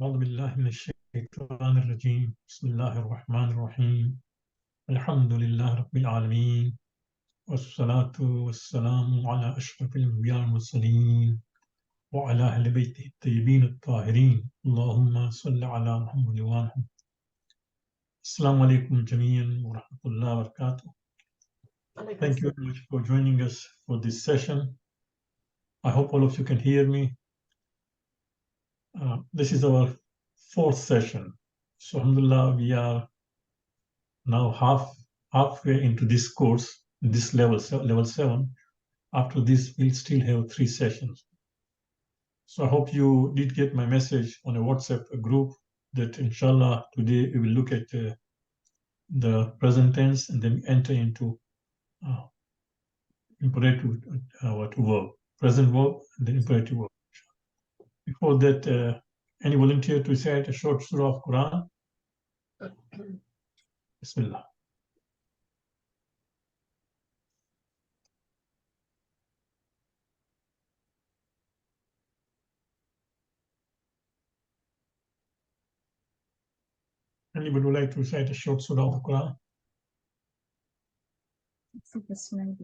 أعوذ بالله من الشيطان الرجيم بسم الله الرحمن الرحيم الحمد لله رب العالمين والصلاة والسلام على أشرف الأنبياء والمرسلين وعلى أهل بيته الطيبين الطاهرين اللهم صل على محمد وآل محمد. Assalamu alaikum جميعا ورحمة الله وبركاته. Thank you very much for joining us for this session. I hope all of you can hear me. This is our fourth session. So alhamdulillah, we are now halfway into this course, this level 7. After this, we'll still have 3 sessions. So I hope you did get my message on a WhatsApp group that inshallah today we will look at the present tense and then enter into imperative verb, present verb and then imperative verb. Before that, any volunteer to recite a short surah of Quran? Bismillah. Anybody would like to recite a short surah of the Quran? Bismillah,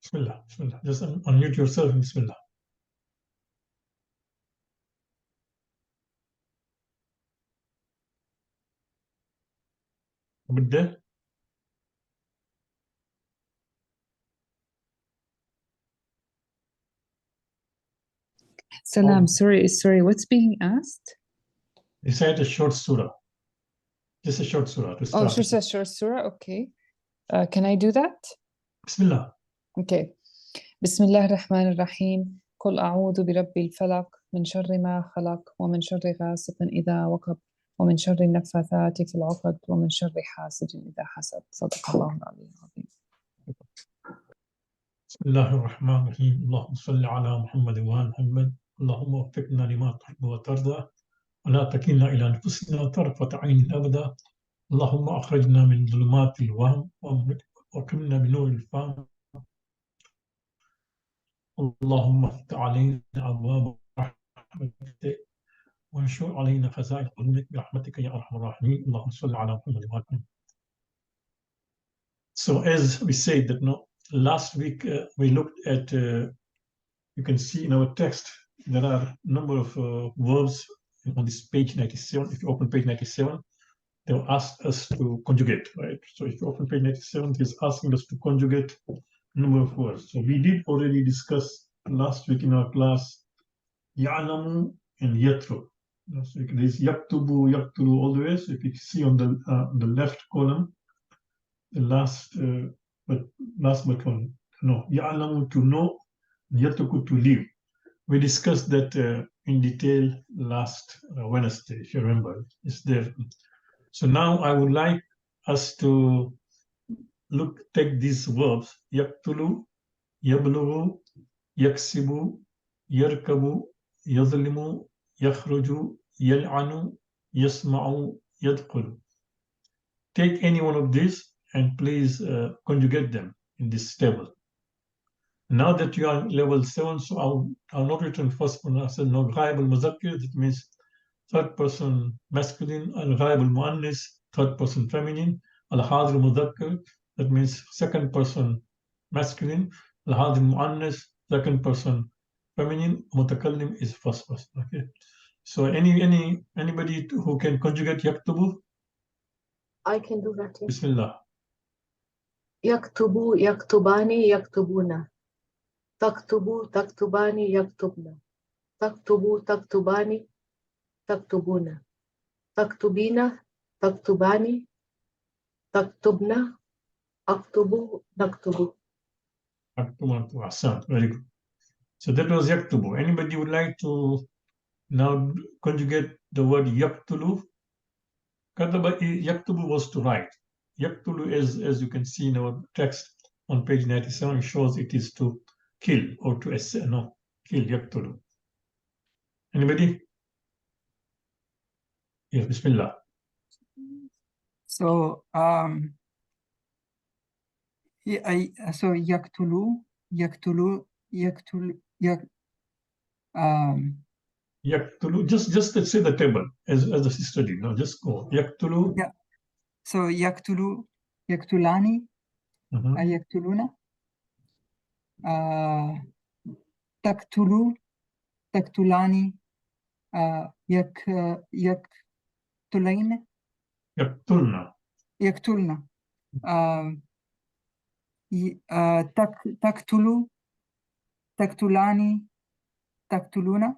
Bismillah. Just unmute yourself and Bismillah. Abdel? Salam, sorry, what's being asked? Recite a short surah. Just a short surah to start. Oh, just a short surah, okay. Can I do that? Bismillah. Okay. بسم الله الرحمن الرحيم قل أعوذ برب الفلق من شر ما خلق ومن شر غاسق إذا وقب ومن شر النفاثات في العقد ومن شر حاسد إذا حسد صدق الله العلي العظيم. بسم الله الرحمن الرحيم اللهم صل على محمد وآل محمد اللهم وفقنا لما تحب وترضى ولا تكلنا إلى أنفسنا طرفة عين أبدا اللهم أخرجنا من ظلمات الوهم وأكرمنا بنور الفهم اللهم افتح علينا أبواب رحمتك وانشر علينا خزائن علمك برحمتك يا أرحم الراحمين اللهم صل على محمد وآل محمد. So as we said that last week we looked at you can see in our text there are a number of verbs on this page 97. If you open page 97, they'll ask us to conjugate, right? So if you open page 97, it's asking us to conjugate a number of words. So we did already discuss last week in our class ya'lamu and yatru. So there's yaktubu, yaktulu all the way. So if you see on the left column, the last but one, no, ya'lamu to know, yatruku to leave. We discussed that in detail last Wednesday, if you remember. It's there. So now I would like us to take these verbs, yaktulu, yablughu, yaksibu, yarkabu, yadlimu, yakhruju, yal'anu, yasma'u, yadkhulu. Take any one of these and please conjugate them in this table. Now that you are level 7, so I'll not return first person. I said no ghaib al-muzakkir, that means third person masculine, al-ghaib al-muannis, third person feminine, al-hadir al-muzakkir, that means second person masculine, al-hadir al-muannis, second person feminine, mutakallim is first person. Okay. So anybody who can conjugate yaktubu? I can do that. Yes. Bismillah. Yaktubu, yaktubani, yaktubuna. Taktubu, taktubani, yaktubna. Taktubu, taktubani, taktubuna. Taktubina, taktubani, taktubna. Aktubu, naktubu. Very good. So that was yaktubu. Anybody would like to now conjugate the word yaktulu? Yaktubu was to write. Yaktulu, as you can see in our text on page 97, shows it is to kill or to kill, yaktulu. Anybody? Yes, Bismillah. So yaktulu, Yaktulu. Just let's say the table as the sister did. No, just go. Yaktulu. Yeah. So yaktulu, yaktulani, Mhm. yaktuluna, taktulu, taktulani, yaktulain, Yaktulna. yaktulna, taktulu, taktulani, taktuluna,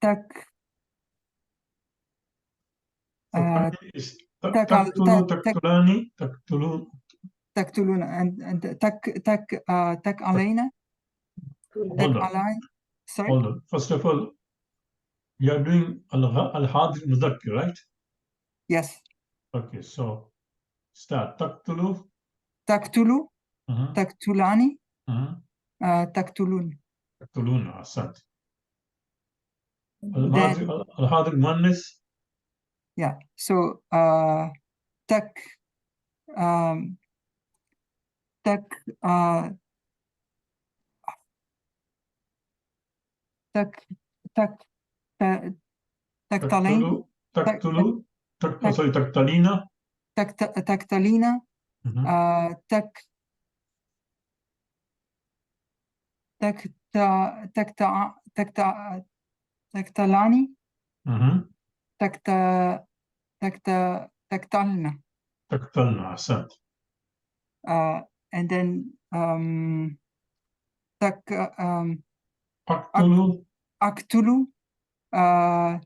tak. So finally is tak- taktulu, tak- taktulani, taktulu. taktuluna and tak alaina, Hold on. sorry. Hold on. First of all, you are doing al-hadir muzakkir, right? Yes. Okay, so start. Taktulu. Taktulu, Mhm. taktulani, Mhm. taktulun. Taktuluna. Asant. Then Al-hadir muannas. yeah. So tak tak tak tak taktalain, Taktulu. Sorry, taktalina. taktalina, Mhm. tak taktalani, Mhm. taktalna. Taktalna. Asant. And then Aktulu. aktulu,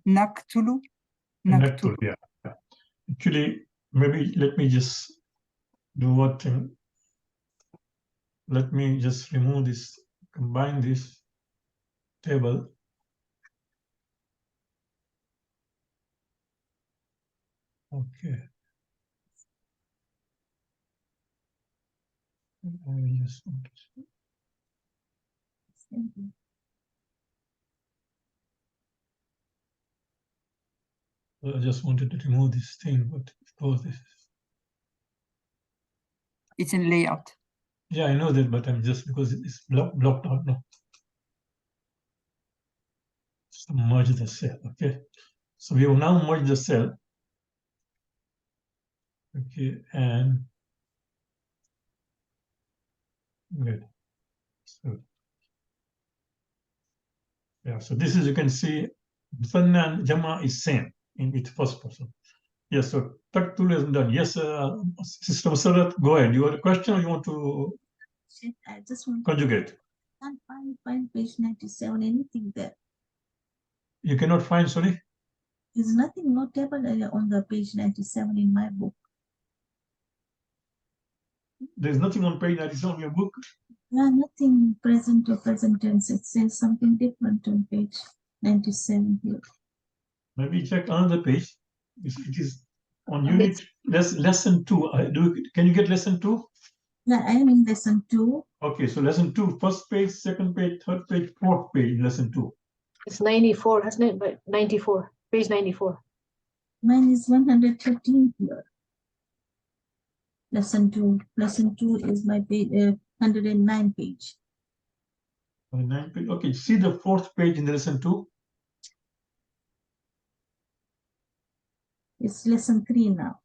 naktulu, Naktul. Yeah. Actually, maybe let me just do one thing. Let me just remove this, combine this table. Okay. I just want to. I just wanted to remove this thing, but of course this is. it's in layout. Yeah, I know that, but I'm just because it's blocked out now. So merge the cell. Okay. So we will now merge the cell. Okay, and good. So yeah, so this is, you can see Musanna and Jama is same in with first person. Yes, so Taktul is done. Yes, Sister Masarat, go ahead. You have a question or you want to I just want conjugate? can't find page 97, anything there. You cannot find, sorry? There's nothing notable on the page 97 in my book. There's nothing on page 97 of your book? Yeah, nothing present or present tense. It says something different on page 97 here. Maybe check another page. It is on unit lesson 2. Can you get lesson 2? Yeah, I am in lesson 2. Okay, so lesson 2, first page, second page, third page, fourth page, lesson 2. It's 94, hasn't it? But 94, page 94. Mine is 113 here. Lesson 2. Lesson 2 is my page 109 page. 9 page. Okay, see the fourth page in the lesson 2. It's lesson 3 now.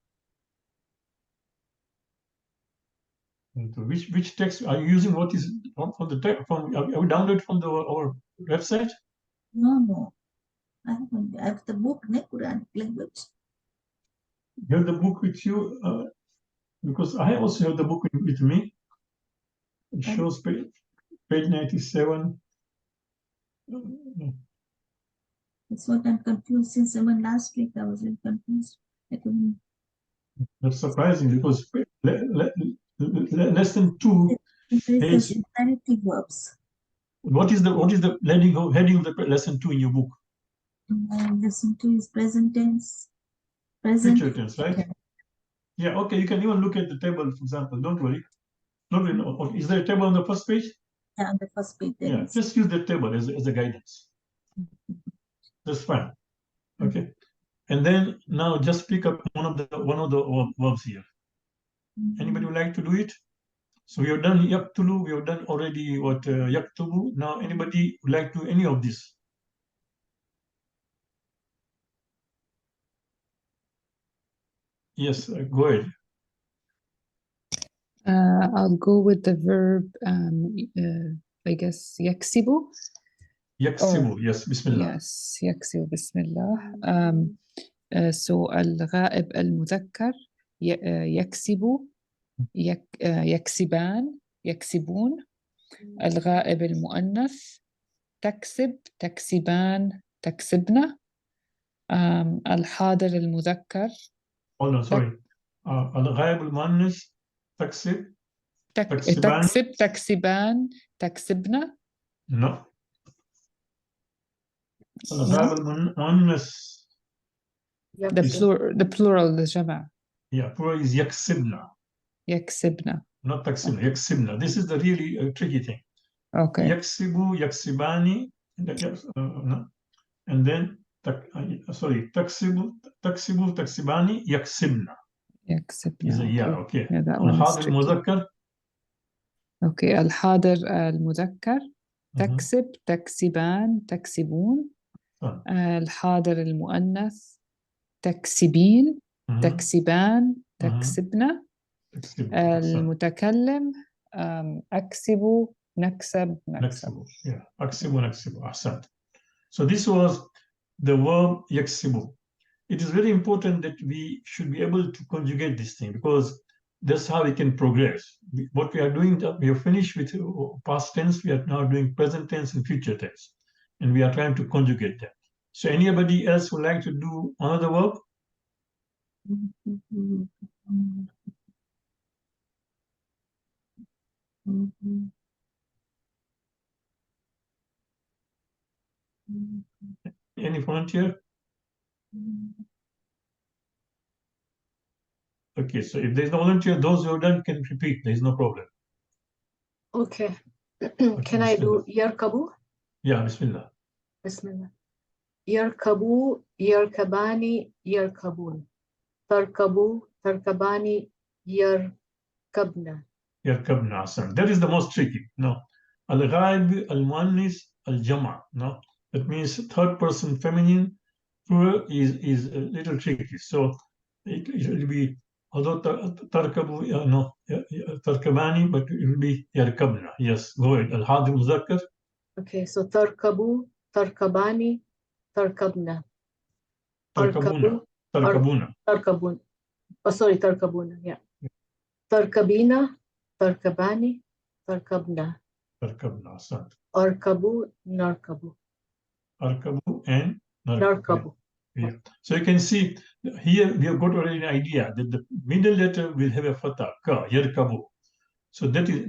So which text are you using? What is from the text? From have you downloaded from our website? No. I have the book, Quranic language. You have the book with you, because I also have the book with me. It shows page 97. That's what I'm confused since even last week I was really confused. I couldn't. That's surprising because lesson 2 There's is infinitive verbs. what is the heading of the lesson 2 in your book? Lesson 2 is present tense. Present. Future tense, right? Yeah, okay, you can even look at the table, for example. Don't worry. No. Is there a table on the first page? Yeah, on the first page there Yeah, is. just use that table as a guidance. That's fine. Okay. And then now just pick up one of the verbs here. Anybody would like to do it? So we have done yaktulu, we have done already what yaktubu. Now anybody would like to any of this? Yes, go ahead. I'll go with the verb, I guess, yaksibu. Yaksibu, yes, bismillah. Yes, yaksibu, bismillah. So الغائب المذكر يكسب يكسبان يكسبون. الغائب المؤنث تكسب تكسبان تكسبن. الحاضر المذكر Hold on, sorry. الغائب المؤنث تكسب تكسبان. تكسب تكسبان تكسبن. No. الغائب المؤنث. The plural, the جمع. Yeah, plural is يكسبن. يكسبن. Not تكسبن, يكسبن. This is the really tricky thing. Okay. يكسبو يكسباني, and then sorry, تكسبو تكسباني يكسبن. يكسبن. Is a yeah, okay. Yeah, that one is الحاضر tricky. المذكر. Okay, الحاضر المذكر تكسب تكسبان تكسبون. الحاضر المؤنث تكسبين تكسبان تكسبن. المتكلم أكسب نكسب نكسب. Yeah, أكسب نكسب. أحسنت. So this was the verb يكسب. It is very important that we should be able to conjugate this thing, because that's how we can progress. What we are doing, we have finished with past tense, we are now doing present tense and future tense, and we are trying to conjugate them. So anybody else would like to do another verb? Any volunteer? Okay, so if there's no volunteer, those who have done can repeat. There's no problem. Okay. Can I do yarkabu? Yeah, bismillah. Bismillah. Yarkabu, yarkabani, yarkabun. Tarkabu, tarkabani, yarkabna. Yarkabna, Asan. That is the most tricky. No. Al-ghaib, al-muannis, al-jama. No. That means third person feminine plural is a little tricky. So it will be, although tarkabu, no, tarkabani, but it will be yarkabna. Yes, go ahead. Al-hadir muzakkar. Okay, so tarkabu, tarkabani, tarkabna. Tarkabuna. Tarkabuna. Tarkabun. Oh, sorry, tarkabuna. Yeah. Tarkabina, tarkabani, tarkabna. Tarkabna, Asan. Arkabu, narkabu. Arkabu and Narkabu. Yeah. So you can see here we have got already an idea that the middle letter will have a fatha, ka, yarkabu. So that is,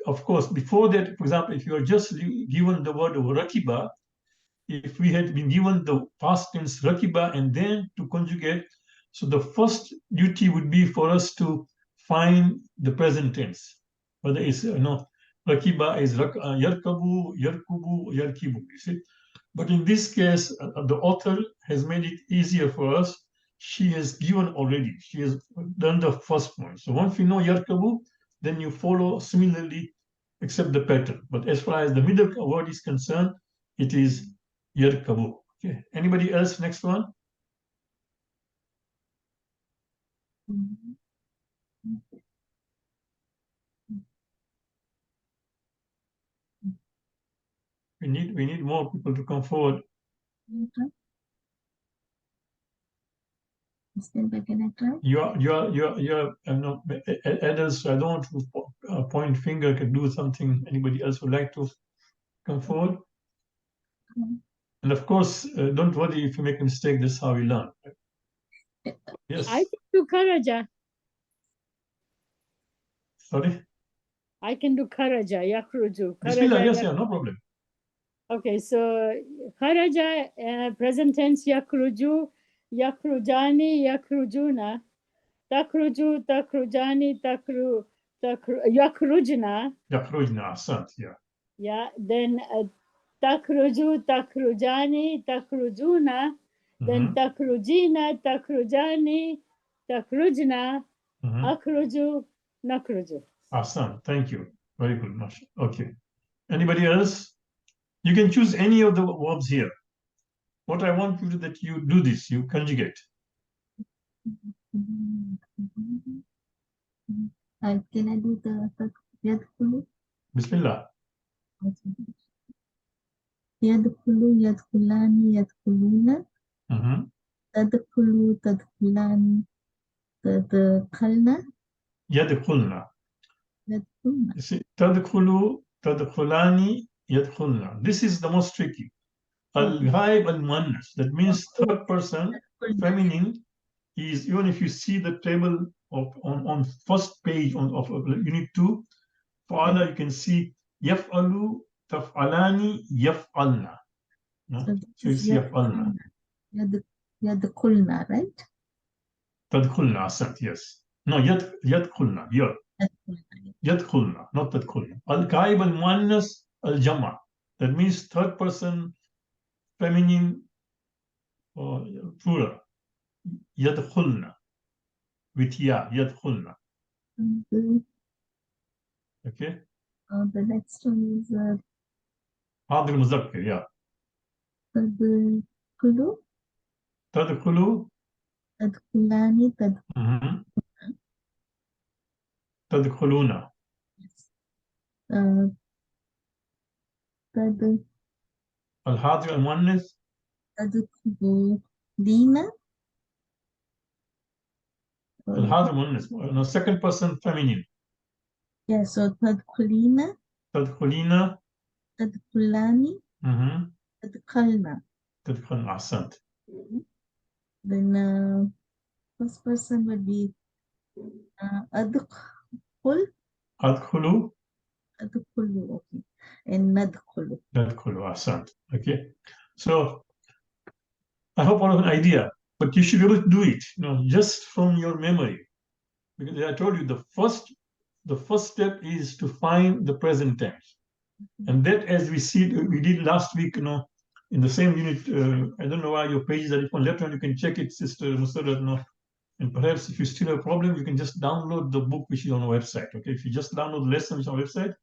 of course, before that, for example, if you are just given the word of rakiba, if we had been given the past tense rakiba and then to conjugate, so the first duty would be for us to find the present tense, whether it's, rakiba is yarkabu, yarkubu, yarkibu, you see. But in this case, the author has made it easier for us. She has given already. She has done the first one. So once you know yarkabu, then you follow similarly, except the pattern. But as far as the middle word is concerned, it is yarkabu. Okay. Anybody else? Next one. We need more people to come forward. You're adults. I don't want to point finger. Can do something. Anybody else would like to come forward? And of course, don't worry if you make a mistake. That's how we learn. Yes. I can do Karaja. Sorry. I can do Karaja. Yakruju. Bismillah. Yes, yeah, no problem. Okay, so Karaja, present tense Yakruju, Yakrujani, Yakrujuna, Takruju, Takrujani, Yakrujna. Yakrujna, sant, yeah. Yeah, then Takruju, Takrujani, Takrujuna, then Takrujina, Takrujani, Takrujna, Akruju, Nakruju. Awesome. Thank you. Very good, Masha. Okay. Anybody else? You can choose any of the verbs here. What I want you to that you do this, you conjugate. Can I do the yadkhulu? Bismillah. Yadkhulu, yadkhulani, yadkhuluna. Mhm. Tadkhulu, tadkhulani, tadkhalna, Yadkhulna. yadkhulna. You see, tadkhulu, tadkhulani, yadkhulna. This is the most tricky. Al-ghaib al-muannas. That means third person, feminine, is even if you see the table on first page of unit 2, fa'ala, you can see yaf'alu, taf'alani, yaf'alna. No? So it's yaf'alna. Yadkhulna, right? Tadkhulna, asant, yes. No, yadkhulna, yad. Yadkhulna, not tadkhulna. Al-ghaib al-muannas al-jama. That means third person, feminine, plural. Yadkhulna. With ya, yadkhulna. Okay? The next one is Hadir muzakkir, yeah. tadkhulu, Tadkhulu. tadkhulani, Tadkhuluna. Al-hadir al-muannas. tadkhulina. Al-hadir al-muannas. No, second person feminine. Yeah, so tadkhulina, Tadkhulina. tadkhulani, tadkhalna. Tadkhulna, asant. Then first person would be adkhul, Adkhulu. adkhulu, okay, and nadkhulu. Tadkhulu, asant. Okay? So, I hope I have an idea, but you should be able to do it, just from your memory. Because I told you the first step is to find the present tense. And that, as we did last week, in the same unit, I don't know why your pages are different. Later on, you can check it, Sister Musarrat, and perhaps if you still have a problem, you can just download the book which is on our website. Okay, if you just download the lesson which is on our website,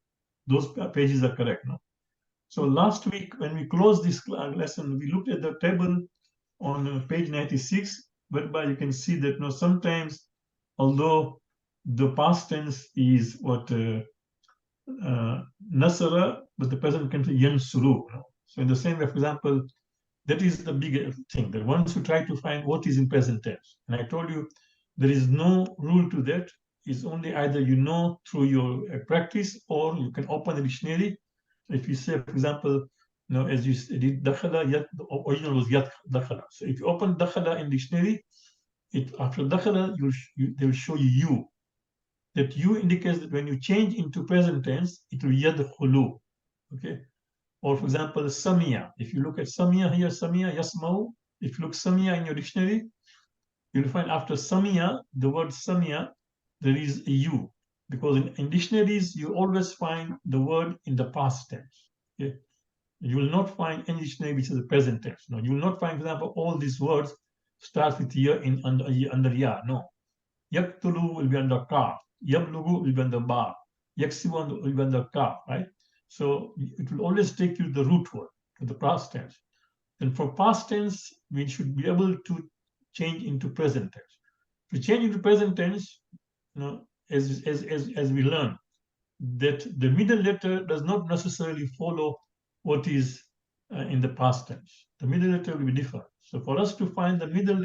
those pages are correct. So last week, when we closed this lesson, we looked at the table on page 96, whereby you can see that sometimes, although the past tense is what nasara, but the present can be yansuru. So in the same way, for example, that is the big thing, that once you try to find what is in present tense, and I told you there is no rule to that. It's only either through your practice, or you can open the dictionary. If you say, for example, as you did dakhala, the original was yat dakhala. So if you open dakhala in dictionary, after dakhala, they will show you. That you indicates that when you change into present tense, it will yadkhulu. Okay? Or for example, samia. If you look at samia here, samia, yasmau. If you look samia in your dictionary, you'll find after samia, the word samia, there is a u. Because in dictionaries, you always find the word in the past tense. Okay? You will not find any dictionary which is the present tense. No, you will not find, for example, all these words start with ya under ya. No. Yaktulu will be under ka. Yablugu will be under ba. Yaksibu will be under ka, right? So it will always take you the root word, to the past tense. And for past tense, we should be able to change into present tense. To change into present tense, as we learn, that the middle letter does not necessarily follow what is in the past tense. The middle letter will be different. So for us to find the middle,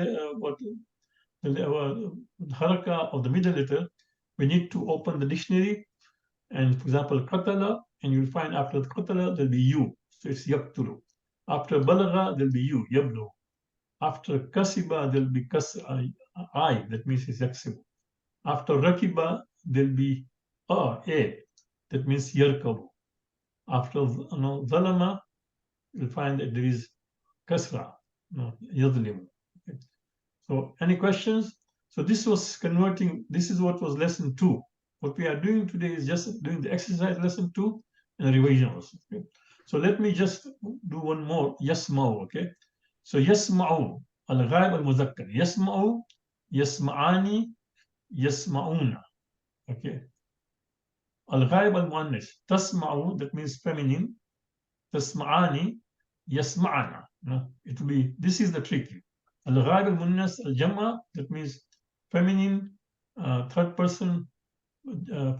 the haraka of the middle letter, we need to open the dictionary, and for example, qatala, and you'll find after the qatala, there'll be you. So it's yaktulu. After balagha, there'll be you, yablu. After kasiba, there'll be I, that means it's yaksibu. After rakiba, there'll be a, that means yarkabu. After zalama, you'll find that there is kasra, yadlimu. Okay. So any questions? So this was converting, this is what was lesson 2. What we are doing today is just doing the exercise lesson 2 and the revision also. Okay? So let me just do one more, yasma'u, okay? So yasma'u, al-ghaib al-muzakkar, yasma'u, yasma'ani, yasma'una, okay? Al-Ghaib al-Muannas. Tasma'u, that means feminine. Tasma'ani, yasma'ana. No, it will be, this is the trick. Al-Ghaib al-Muannas al-Jam'a, that means feminine, third person,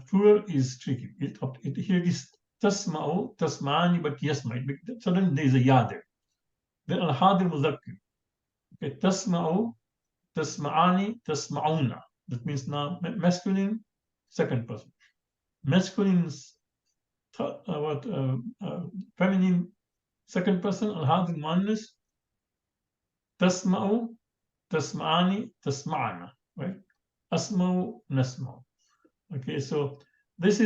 plural is tricky. Here it is tasma'u, tasma'ani, but yasma. Suddenly there is a ya there. Then al-Hadir Muzakkir. Okay, tasma'u, tasma'ani, tasma'una. That means now masculine, second person. Masculine, feminine, second person, al-Hadir Muannas, tasma'u, tasma'ani, tasma'ana. Right? Asma'u, nasma'u. Okay, so this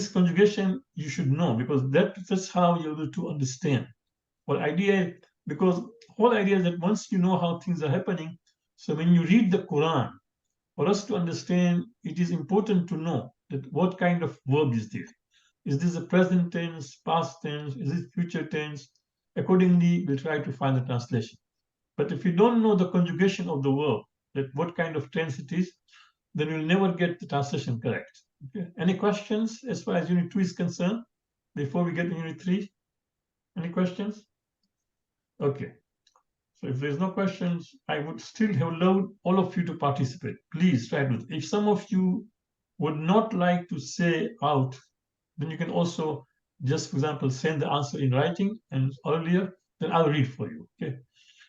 conjugation you should know, because that's how you're able to understand. Well, because whole idea is that once you know how things are happening, so when you read the Quran, for us to understand, it is important to know that what kind of verb is this? Is this a present tense, past tense? Is it future tense? Accordingly, we'll try to find the translation. But if you don't know the conjugation of the verb, that what kind of tense it is, then you'll never get the translation correct. Okay. Any questions as far as Unit 2 is concerned before we get to Unit 3? Any questions? Okay. So if there's no questions, I would still have loved all of you to participate. Please try to. If some of you would not like to say out, then you can also just, for example, send the answer in writing and earlier, then I'll read for you. Okay.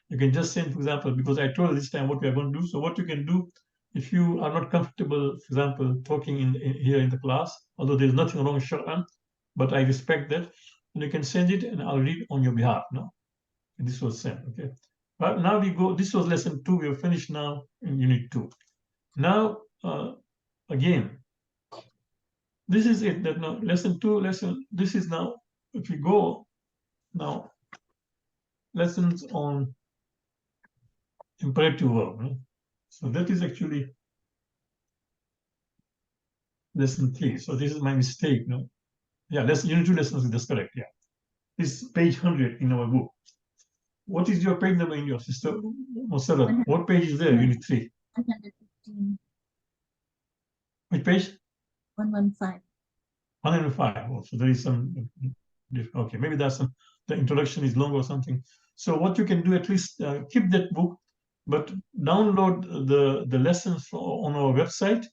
You can just send, for example, because I told this time what we are going to do. So what you can do, if you are not comfortable, for example, talking here in the class, although there's nothing wrong with Shur'an, but I respect that, and you can send it and I'll read on your behalf. No, and this was sent. Okay, but now we go. This was lesson 2. We are finished now in Unit 2. Now again, this is it. That now lesson 2. This is now. If we go now, lessons on imperative verb. No? So that is actually lesson 3. So this is my mistake. No, yeah, Unit 2 lessons. That's correct. Yeah, this is page 100 in our book. What is your page number in your sister Mosara? What page is there? Unit 3. 115. Which page? 115. 105. Oh, so there is some. Okay, maybe that's the introduction is long or something. So what you can do, at least keep that book, but download the lessons on our website,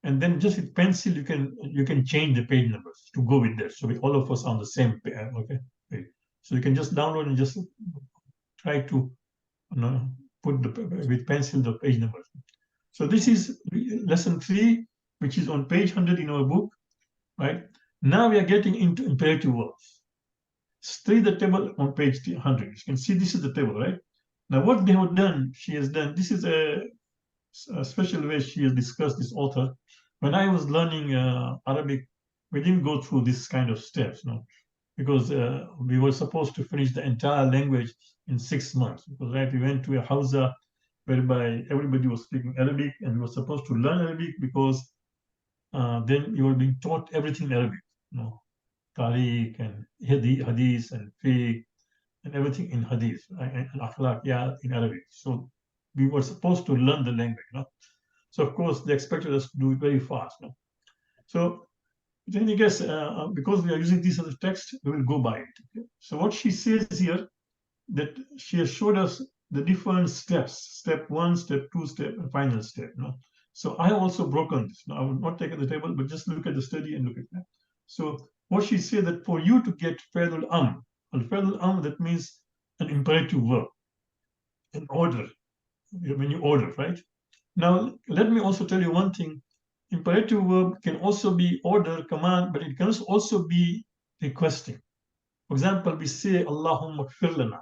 and then just with pencil you can change the page numbers to go with that. So all of us on the same page. Okay, so you can just download and just try to put with pencil the page numbers. So this is lesson 3, which is on page 100 in our book. Right now we are getting into imperative verbs. Study the table on page 100. You can see this is the table, right? Now what they have done, she has done, this is a special way she has discussed, this author. When I was learning Arabic, we didn't go through this kind of steps, no, because we were supposed to finish the entire language in 6 months. Because right, we went to a Hausa whereby everybody was speaking Arabic, and we were supposed to learn Arabic because then you were being taught everything in Arabic, Tariq and Hadith and Fiqh and everything in Hadith and Akhlaq, in Arabic. So we were supposed to learn the language, So of course they expected us to do it very fast, So in any case, because we are using this as a text, we will go by it. Okay? So what she says here, that she has showed us the different steps: step 1, step 2, step and final step. So I have also broken this. Now I will not take at the table, but just look at the study and look at that. So what she said, that for you to get Fa'lul Amr, that means an imperative verb, an order, when you order, right? Now let me also tell you one thing. Imperative verb can also be order, command, but it can also be requesting. For example, we say Allahumma gfir lana.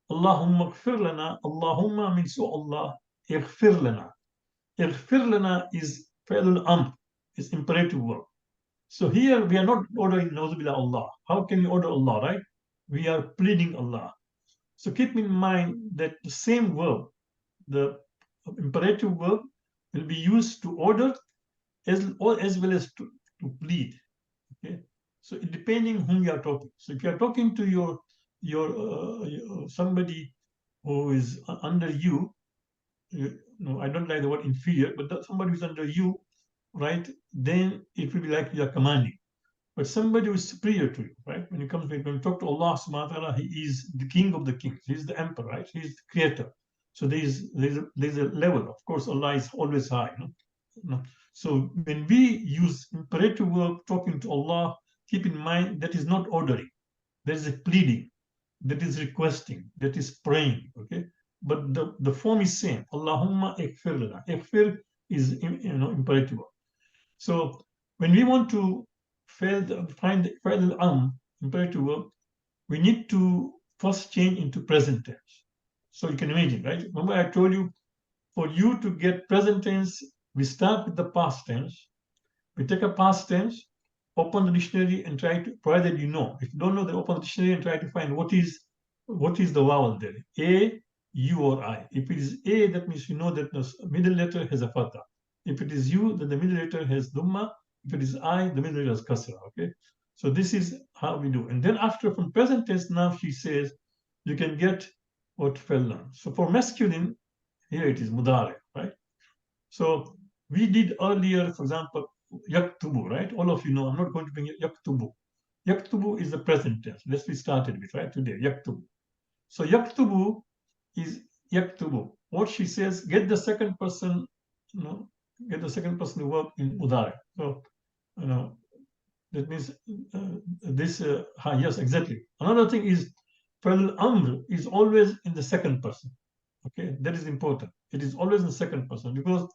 Allahumma gfir lana. Allahumma means, oh Allah, ighfir lana. Ighfir lana is Fa'lul Amr, is imperative verb. So here we are not ordering Nauzubillah Allah. How can you order Allah, right? We are pleading Allah. So keep in mind that the same verb, the imperative verb, will be used to order as well as to plead. Okay, so depending whom you are talking. So if you are talking to your somebody who is under you, I don't like the word inferior, but somebody who's under you, right, then it will be like you are commanding. But somebody who is superior to you, right? When you talk to Allah subhanahu wa ta'ala, He is the king of the kings. He's the emperor, right? He's the creator. So there's a level. Of course, Allah is always high. No? So when we use imperative verb talking to Allah, keep in mind that is not ordering. There is a pleading, that is requesting, that is praying. Okay, but the form is same. Allahumma ighfir lana. Ighfir is imperative verb. So when we want to find the fa'il imperative verb, we need to first change into present tense. So you can imagine, right? Remember I told you, for you to get present tense, we start with the past tense. We take a past tense, open the dictionary and try to, provided you know. If you don't know, then open the dictionary and try to find what is the vowel there. A, U, or I. If it is A, that means you know that the middle letter has a fatha. If it is U, then the middle letter has dhamma. If it is I, the middle letter has kasra. Okay. So this is how we do. And then after, from present tense, now she says you can get what fell down. So for masculine, here it is mudare, right? So we did earlier, for example, yaktubu, right? All of you know, I'm not going to bring it, yaktubu. Yaktubu is the present tense. Let's we started with, right, today, yaktubu. So yaktubu is yaktubu. What she says, get the second person, get the second person to work in udare. So, that means yes, exactly. Another thing is, fa'il amr is always in the second person. Okay, that is important. It is always in the second person because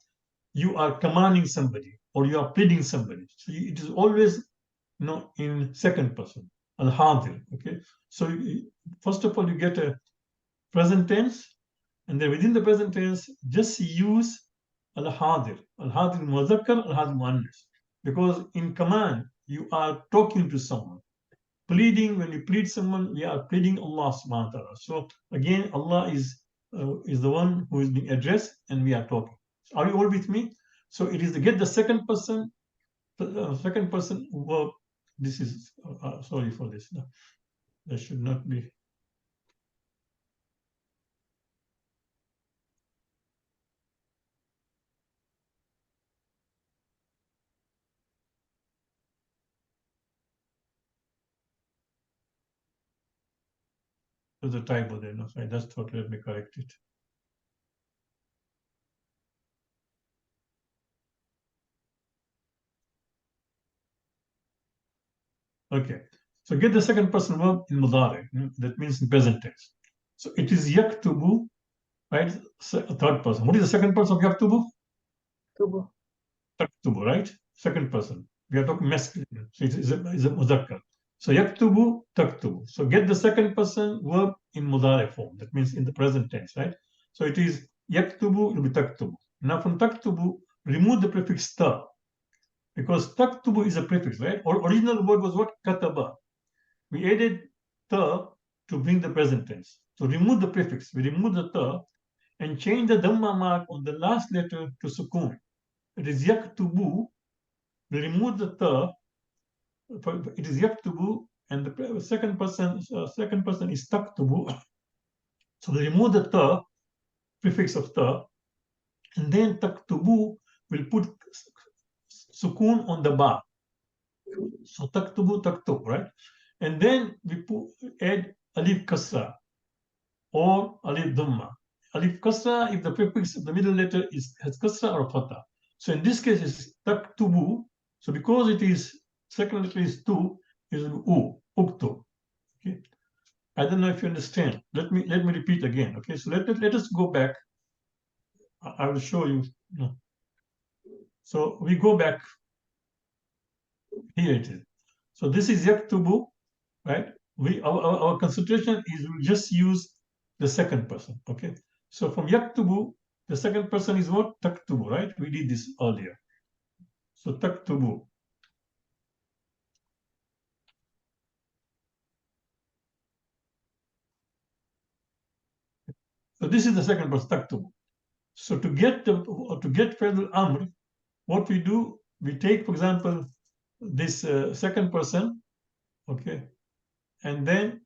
you are commanding somebody or you are pleading somebody. So it is always in second person. Al-hadir. Okay. So first of all, you get a present tense, and then within the present tense, just use al-hadir. Al-hadir muzakkar, al-hadir muannas. Because in command, you are talking to someone. Pleading, when you plead someone, we are pleading Allah subhanahu wa ta'ala. So again, Allah is the one who is being addressed and we are talking. So are you all with me? So it is to get the second person verb. This is, sorry for this. No, that should not be. There's a typo there. No, so I just thought, let me correct it. Okay, so get the second person verb in mudari. That means in present tense. So it is yaktubu, right? So third person. What is the second person of yaktubu? Tubu. Taktubu, right? Second person. We are talking masculine. So it is a muzakkar. So yaktubu, taktubu. So get the second person verb in mudari form. That means in the present tense, right? So it is yaktubu, it will be taktubu. Now from taktubu, remove the prefix ta. Because taktubu is a prefix, right? Original word was what? Kataba. We added ta to bring the present tense. So remove the prefix. We remove the ta and change the dhamma mark on the last letter to sukun. It is yaktubu. We remove the ta. It is yaktubu, and the second person is taktubu. So we remove the ta, prefix of ta, and then taktubu will put sukun on the ba. So taktubu, taktub, right? And then we add alif kasra or alif dhamma. Alif kasra if the prefix of the middle letter has kasra or fatha. So in this case, it's taktubu. So because it is second letter is tu, is u, uktu. Okay. I don't know if you understand. Let me repeat again. Okay. So let us go back. I will show you. So we go back. Here it is. So this is yaktubu, right? Our concentration is we'll just use the second person. Okay. So from yaktubu, the second person is what? Taktubu, right? We did this earlier. So taktubu. So this is the second person, taktubu. So to get fa'il amr, what we do, we take, for example, this second person, okay, and then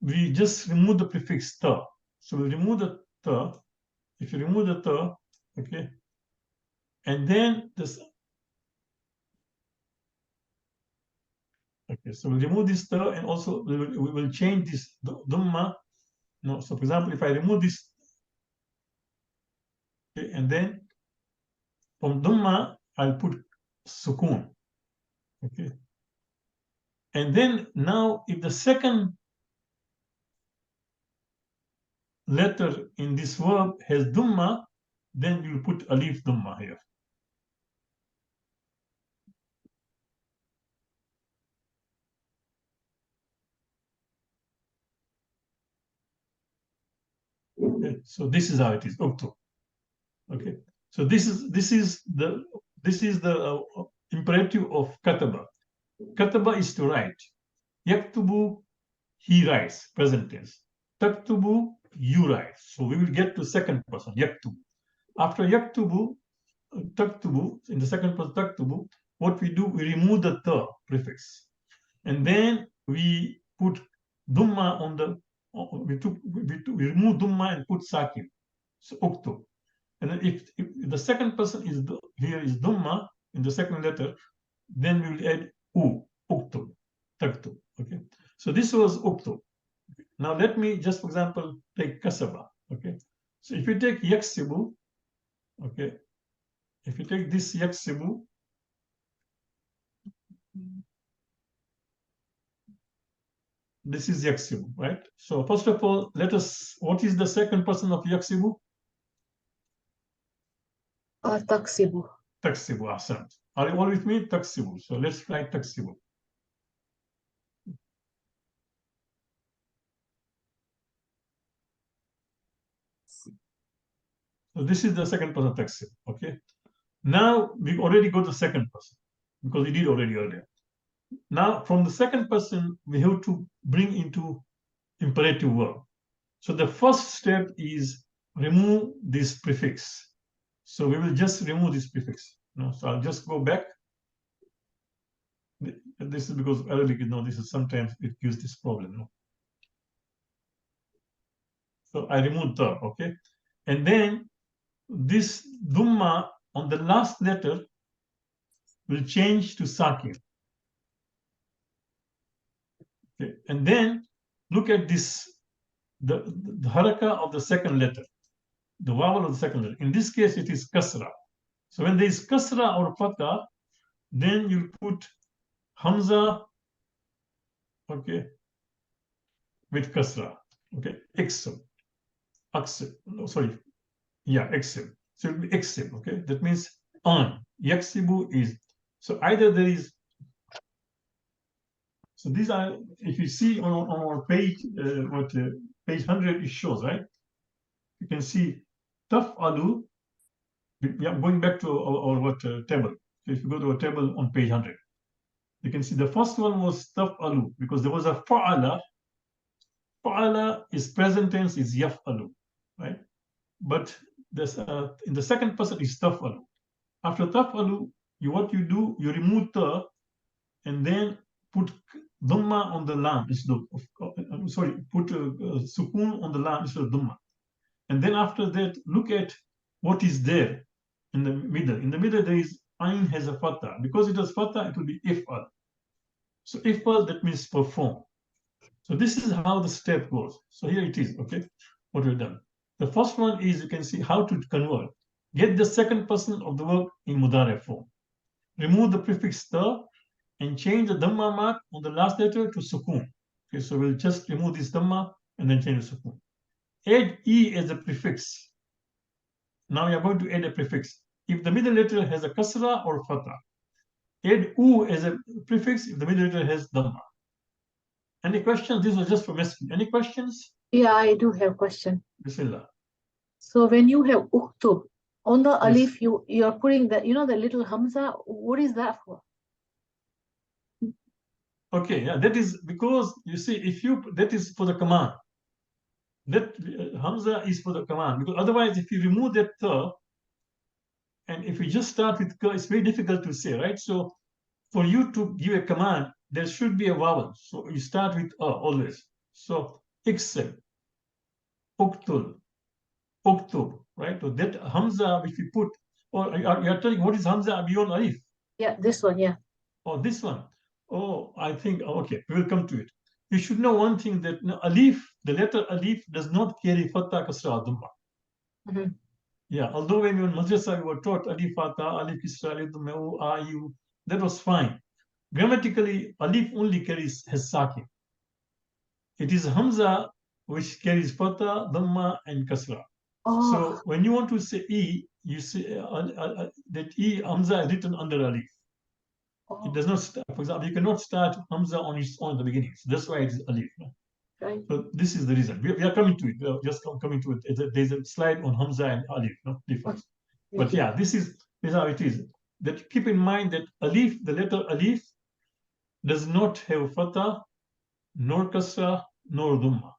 we just remove the prefix ta. So we remove the ta. If you remove the ta, okay, And then this. Okay, so we'll remove this ta, and also we will change this dhamma. No, so for example, if I remove this, okay, and then from dhamma I'll put sukun. Okay, and then now if the second letter in this verb has dhamma, then you put alif dhamma here. Okay, so this is how it is. Uktu. Okay, so this is the imperative of kataba. Kataba is to write. Yaktubu, he writes, present tense. Taktubu, you write. So we will get to second person, yaktubu. After yaktubu, taktubu, in the second person, taktubu, what we do, we remove the ta prefix. And then we put dhamma on the, we remove dhamma and put sakin. So uktu. And then if the second person is here is dhamma in the second letter, then we will add u, uktu, taktu. Okay. So this was uktu. Now let me just, for example, take kasaba. Okay. So if you take yaksibu, okay, if you take this yaksibu, this is yaksibu, right? So first of all, let us, what is the second person of yaksibu? Taksibu. Taksibu, ahsant. Are you all with me? Taksibu. So let's write taksibu. So this is the second person taksibu, okay? Now we already got the second person because we did already earlier. Now from the second person, we have to bring into imperative verb. So the first step is remove this prefix. So we will just remove this prefix. No, so I'll just go back. This is because Arabic, this is sometimes it gives this problem. No? So I removed the, okay? And then this dhamma on the last letter will change to sakin. Okay. And then look at this, the haraka of the second letter, the vowel of the second letter. In this case, it is kasra. So when there is kasra or fatha, then you put hamza, okay, with kasra, okay, exim, axim, no, sorry, yeah, exim. So it will be exim, okay. That means on. Yaksibu is, so either there is, so these are, if you see on our page, page 100 it shows, right? You can see taf'alu. Yeah, going back to our table. So if you go to a table on page 100, you can see the first one was taf'alu because there was a fa'ala. Fa'ala is present tense is yaf'alu, right? But this, in the second person is taf'alu. After taf'alu, what you do, you remove ta and then put dhamma on the lam instead of, sorry, put sukun on the lam instead of dhamma. And then after that, look at what is there in the middle. In the middle, there is ain has a fatha. Because it has fatha, it will be if'al. So if'al, that means perform. So this is how the step goes. So here it is, okay, what we've done. The first one is, you can see how to convert. Get the second person of the verb in mudare form. Remove the prefix ta and change the dhamma mark on the last letter to sukun. Okay, so we'll just remove this dhamma and then change the sukun. Add e as a prefix. Now we are going to add a prefix. If the middle letter has a kasra or fatha, add u as a prefix if the middle letter has dhamma. Any questions? This was just for messaging. Any questions? Yeah, I do have a question. Bismillah. So when you have uktub, on the Yes. alif, you're putting the, the little hamza. What is that for? Okay, yeah, that is because you see, that is for the command. That hamza is for the command because otherwise, if you remove that ta, and if you just start with ka, it's very difficult to say, right? So for you to give a command, there should be a vowel. So you start with always. So iksel, uktul, uktub, right? So that hamza which we put, Or you are telling what is Hamza beyond Alif? Yeah, this one, yeah. Oh, this one. Oh, I think, okay, we will come to it. You should know one thing that Alif, the letter Alif does not carry Fatha, Kasra, or Dhamma. Mhm. Yeah, although when you were in Madrasa, you were taught Alif, Fatha, Alif, Kasra, Alif, Dhamma, U, A, U, that was fine. Grammatically, Alif only carries his Sakin. It is Hamza which carries Fatha, Dhamma, and Kasra. Oh, So when you want to say E, you say that E, Hamza is written under Alif. It oh, does not start, for example, you cannot start Hamza on its own at the beginning. So that's why it is Alif. right. So this is the reason. We are coming to it. We are just coming to it. There's a slide on Hamza and Alif, difference. But Okay. yeah, this is how it is. That keep in mind that Alif, the letter Alif, does not have Fatha, nor Kasra, nor Dhamma.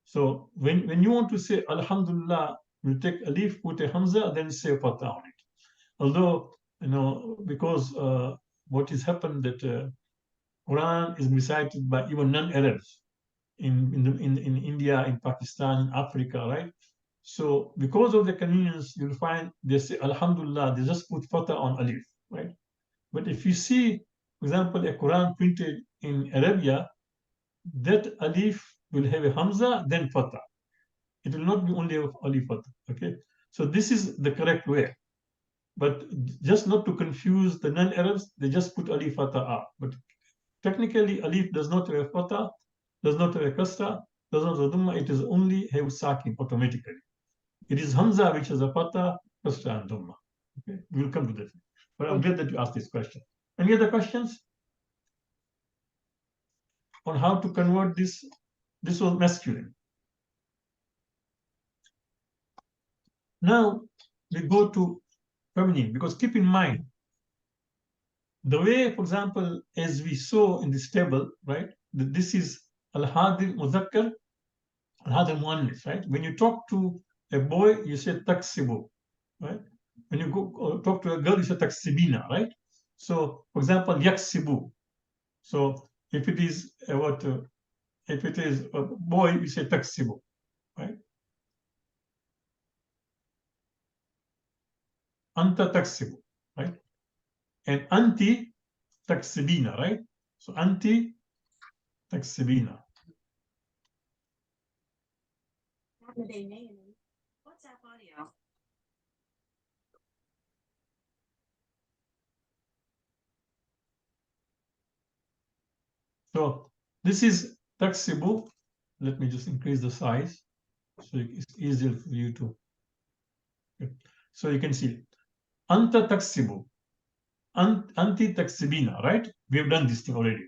So when you want to say Alhamdulillah, you take Alif, put a Hamza, then say Fatha on it. Although, because what has happened that Quran is recited by even non-Arabs in India, in Pakistan, in Africa, right? So because of the convenience, you'll find they say Alhamdulillah, they just put Fatha on Alif, right? But if you see, for example, a Quran printed in Arabia, that Alif will have a Hamza, then Fatha. It will not be only Alif Fatha, okay? So this is the correct way. But just not to confuse the non-Arabs, they just put Alif Fatha up. But technically, Alif does not have a Fatha, does not have a Kasra, does not have a Dhamma, it is only have Sakin automatically. It is Hamza which has a Fatha, Kasra, and Dhamma. Okay, we will come to that. But I'm glad that you asked this question. Any other questions on how to convert this? This was masculine. Now we go to feminine, because keep in mind, the way, for example, as we saw in this table, right, that this is Al-Hadir Muzakkar, Al-Hadir Muannis, right? When you talk to a boy, you say taksibu, right? When you go talk to a girl, you say taksibina, right? So, for example, yaksibu. So, if it is if it is a boy, you say taksibu, right? Anta taksibu, right? And anti taksibina, right? So, anti taksibina. WhatsApp audio. So this is taksibu. Let me just increase the size so it's easier for you to. So you can see anta taksibu, anti taksibina, right? We have done this thing already.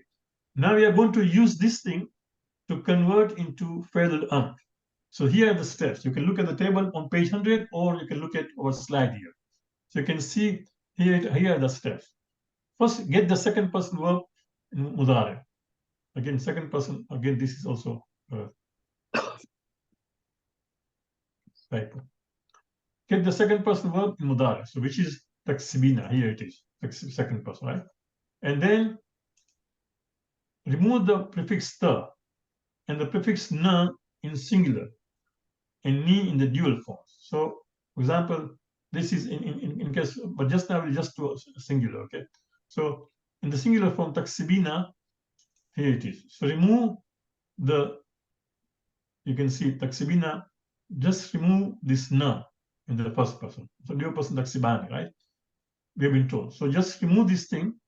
Now we are going to use this thing to convert into fadl amr. So here are the steps. You can look at the table on page 100, or you can look at our slide here. So you can see here are the steps. First, get the second person verb in mudare. Again, second person, again, this is also typo. Get the second person verb in mudare, so which is taksibina. Here it is, second person, right? And then remove the prefix ta and the prefix na in singular and ni in the dual forms. So, for example, this is in case, but just now we just do a singular, okay? So, in the singular form, taksibina, here it is. So, remove you can see taksibina, just remove this na in the first person. So, dual person taksibani, right? We have been told. So, just remove this thing,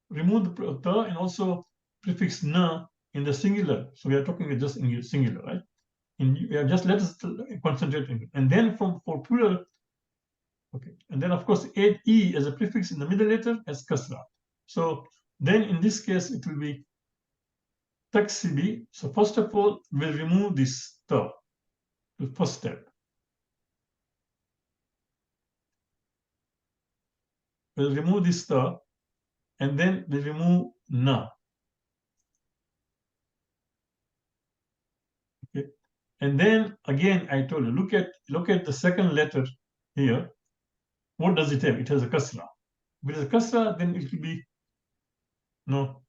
remove the ta and also prefix na in the singular. So, we are talking just in singular, right? Just let us concentrate on it. And then for plural, okay. And then of course add e as a prefix in the middle letter as kasra. So then in this case it will be taksibi. So first of all, we'll remove this ta, the first step. We'll remove this ta, and then we'll remove na. Okay. And then again, I told you, look at the second letter here. What does it have? It has a kasra. If it has a kasra, then it will be no.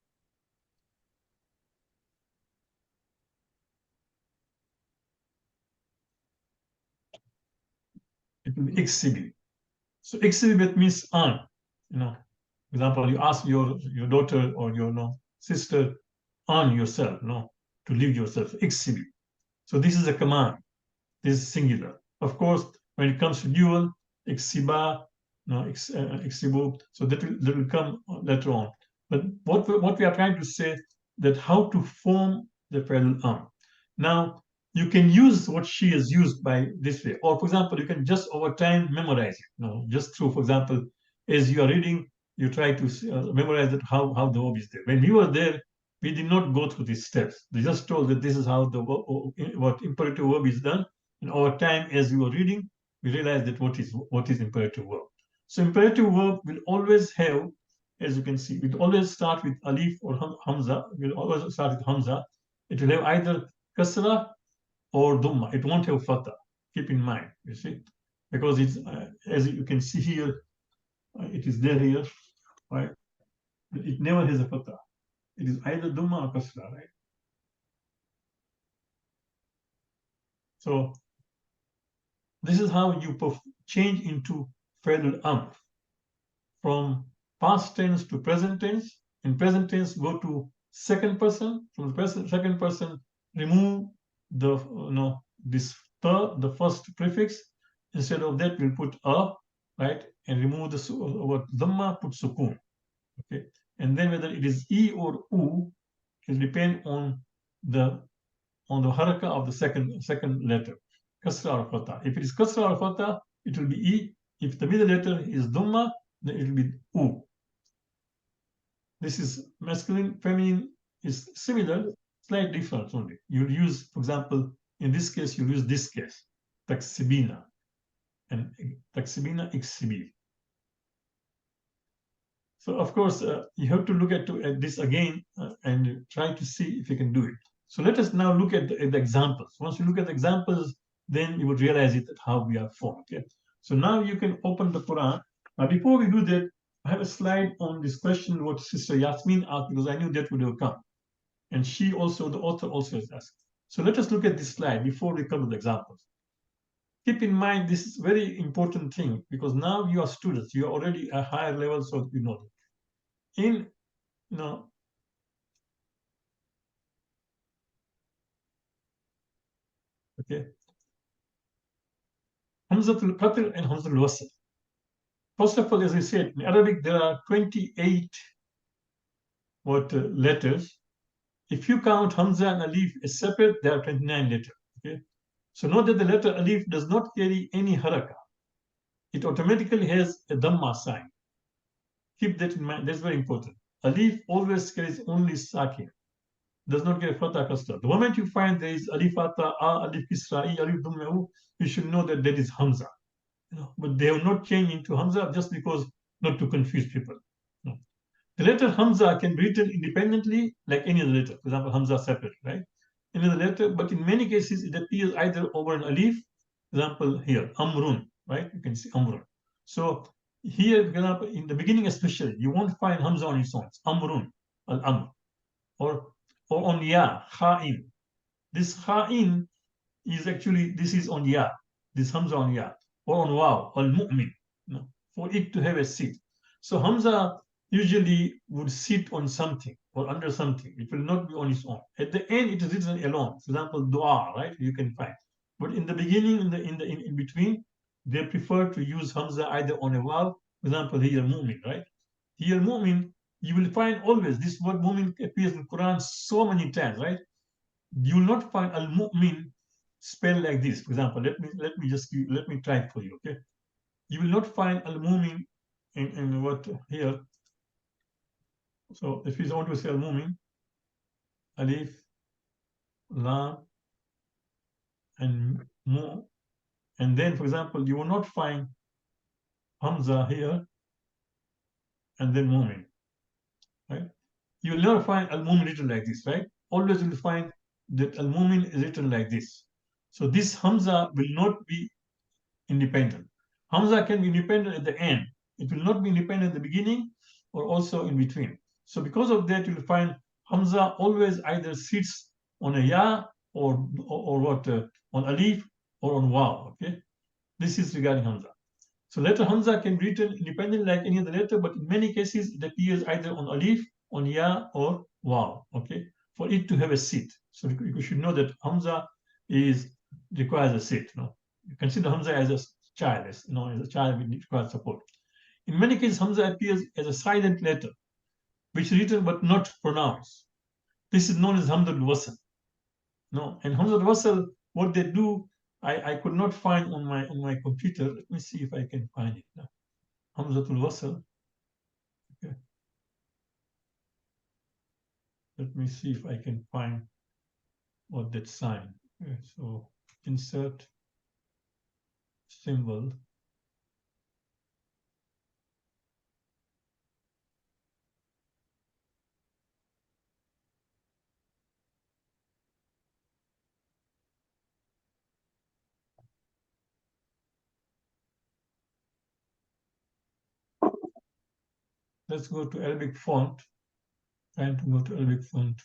It will be iksibi. So iksibet means on. For example, you ask your daughter or your sister on yourself, to leave yourself. Iksibet. So this is a command. This is singular. Of course, when it comes to dual, iksiba, iksibu, so that will come later on. But what we are trying to say, that how to form the parallel arm. Now, you can use what she has used by this way. Or, for example, you can just over time memorize it. Just through, for example, as you are reading, you try to memorize it, how the verb is there. When we were there, we did not go through these steps. They just told that this is how the what imperative verb is done. And over time, as we were reading, we realized that what is imperative verb. So imperative verb will always have, as you can see, it will always start with alif or hamza. It will always start with hamza. It will have either kasra or dhamma. It won't have fatha. Keep in mind, you see, because it's as you can see here, it is there here, right? It never has a fatha. It is either dhamma or kasra, right? So this is how you change into fi'l al-amr from past tense to present tense. In present tense, go to second person. From the second person, remove the the first prefix. Instead of that, we'll put a, right, and remove the what dhamma, put sukun. Okay, and then whether it is e or u, it will depend on the haraka of the second letter, kasra or fatha. If it is kasra or fatha, it will be e. If the middle letter is dhamma, then it will be u. This is masculine, feminine is similar, slight difference only. You'll use, for example, in this case, you'll use this case, taksibina, and taksibina iksibi. So of course, you have to look at this again and try to see if you can do it. So let us now look at the examples. Once you look at the examples, then you would realize it, how we are formed. Okay? So now you can open the Quran. Now before we do that, I have a slide on this question what Sister Yasmin asked, because I knew that would have come. And she also, the author also has asked. So let us look at this slide before we come to the examples. Keep in mind, this is a very important thing, because now you are students, you are already at a higher level, so you know that. Okay. Hamzatul Qatl and Hamzatul Wasl. First of all, as I said, in Arabic there are 28 letters. If you count Hamza and Alif as separate, there are 29 letters. Okay. So note that the letter Alif does not carry any haraka. It automatically has a Dhamma sign. Keep that in mind. That's very important. Alif always carries only sakin. Does not get fatha kasra. The moment you find there is alif fatha, alif kisra, alif dhamma, you should know that that is Hamza. But they have not changed into Hamza just because not to confuse people. No. The letter Hamza can be written independently like any other letter. For example, Hamza separate, right? Any other letter, but in many cases it appears either over an alif. For example, here, Amrun, right? You can see Amrun. So here, for example, in the beginning especially, you won't find Hamza on its own. It's Amrun, Al-Amr. Or on Ya, Kha'in. This Kha'in is actually, this is on Ya. This Hamza on Ya. Or on Waw, Al-Mu'min. For it to have a seat. So Hamza usually would sit on something or under something. It will not be on its own. At the end, it is written alone. For example, Dua, right? You can find. But in the beginning, in between, they prefer to use Hamza either on a Waw. For example, here Mu'min, right? Here Mu'min, you will find always this word Mu'min appears in Quran so many times, right? You will not find Al-Mu'min spelled like this. For example, let me try it for you, okay? You will not find Al-Mu'min in what here. So if you want to say Al-Mu'min, Alif, Lam, and Mu, and then, for example, you will not find Hamza here, and then Mu'min, right? You will never find Al-Mu'min written like this, right? Always you will find that Al-Mu'min is written like this. So this Hamza will not be independent. Hamza can be independent at the end. It will not be independent at the beginning or also in between. So because of that, you'll find Hamza always either sits on a Ya or what, on Alif or on Waw, okay? This is regarding Hamza. So letter Hamza can be written independently like any other letter, but in many cases it appears either on alif, on ya, or waw, okay, for it to have a sit. So you should know that Hamza requires a sit. You consider Hamza as a child, as a child which requires support. In many cases, Hamza appears as a silent letter, which is written but not pronounced. This is known as Hamzatul Wasl. And Hamzatul Wasl, what they do, I could not find on my computer. Let me see if I can find it now. Hamzatul Wasl. Okay. Let me see if I can find what that sign. Okay, so insert symbol. Let's go to Arabic font. Trying to go to Arabic font.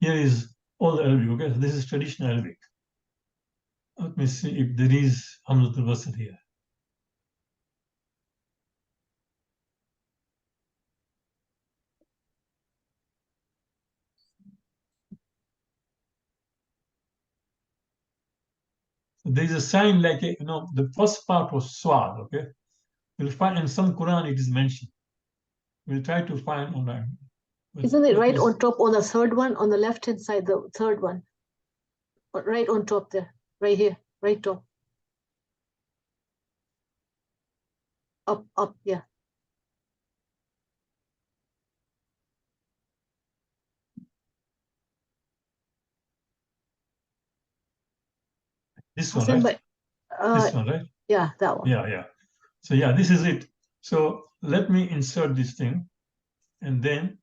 Here is all the Arabic, okay? So this is traditional Arabic. Let me see if there is Hamzatul Wasl here. So there is a sign like, the first part was Swad, okay? You'll find in some Quran it is mentioned. We'll try to find online. Isn't it right on top on the third one, on the left-hand side, the third one? Right on top there, right here, right top. Up, yeah. This one, right? This one, right? Yeah, that one. Yeah. So yeah, this is it. So let me insert this thing, and then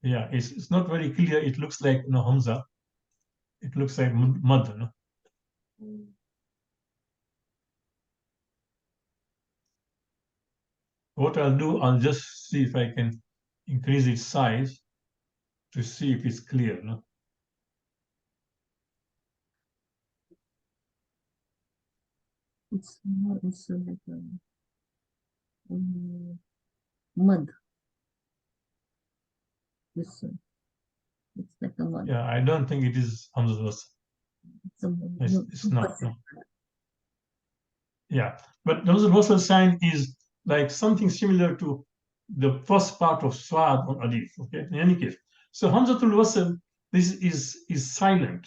yeah, it's not very clear. It looks like Hamza. It looks like mud. What I'll do, I'll just see if I can increase its size to see if it's clear. It's like mud. This one. It's like a mud. Yeah, I don't think it is Hamza Wasl. It's not. No. Yeah, but Hamza Wasl sign is like something similar to the first part of Swad on Alif. Okay, in any case. So Hamzatul Wasl, this is silent.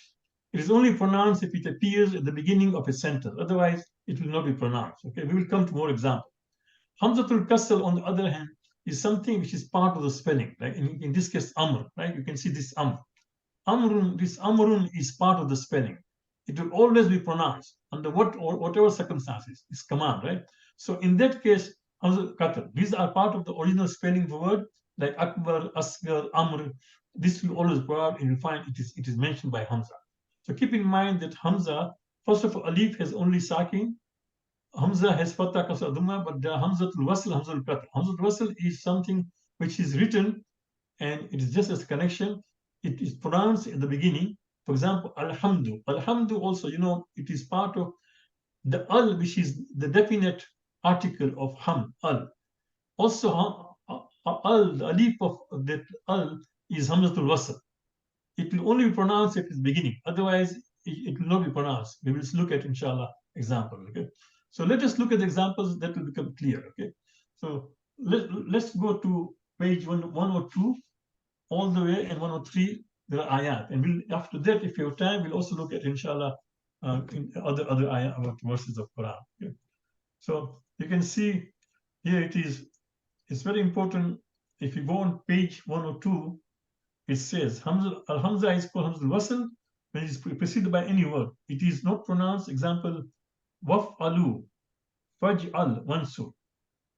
It is only pronounced if it appears at the beginning of a sentence. Otherwise, it will not be pronounced. Okay, we will come to more examples. Hamzatul Kasr, on the other hand, is something which is part of the spelling. Like in this case, Amr, right? You can see this Amr. This Amrun is part of the spelling. It will always be pronounced under whatever circumstances. It's command, right? So in that case, these are part of the original spelling of the word, like Akbar, Asgar, Amr. This will always go out, and you'll find it is mentioned by Hamza. So keep in mind that Hamza, first of all, Alif has only Sakin. Hamza has Fatah, Kasra, Dhamma, but the Hamzatul Wasl, Hamzatul Qatl. Hamzatul Wasl is something which is written, and it is just as a connection. It is pronounced at the beginning. For example, Alhamdu. Alhamdu also, it is part of the Al, which is the definite article of Ham, Al. Also, Al, the Alif of that Al is Hamzatul Wasl. It will only be pronounced at its beginning. Otherwise, it will not be pronounced. We will look at, inshallah, example. Okay. So let us look at examples that will become clear. Okay. So let's go to page 102 all the way, and 103 there are ayat. And after that, if you have time, we'll also look at, inshallah, in other ayat about verses of Quran. Okay. So you can see here it's very important. If you go on page 102, it says Al-Hamza is called Hamzatul Wasl when it is preceded by any word, it is not pronounced. Example, waf'alu, faj'al, mansur.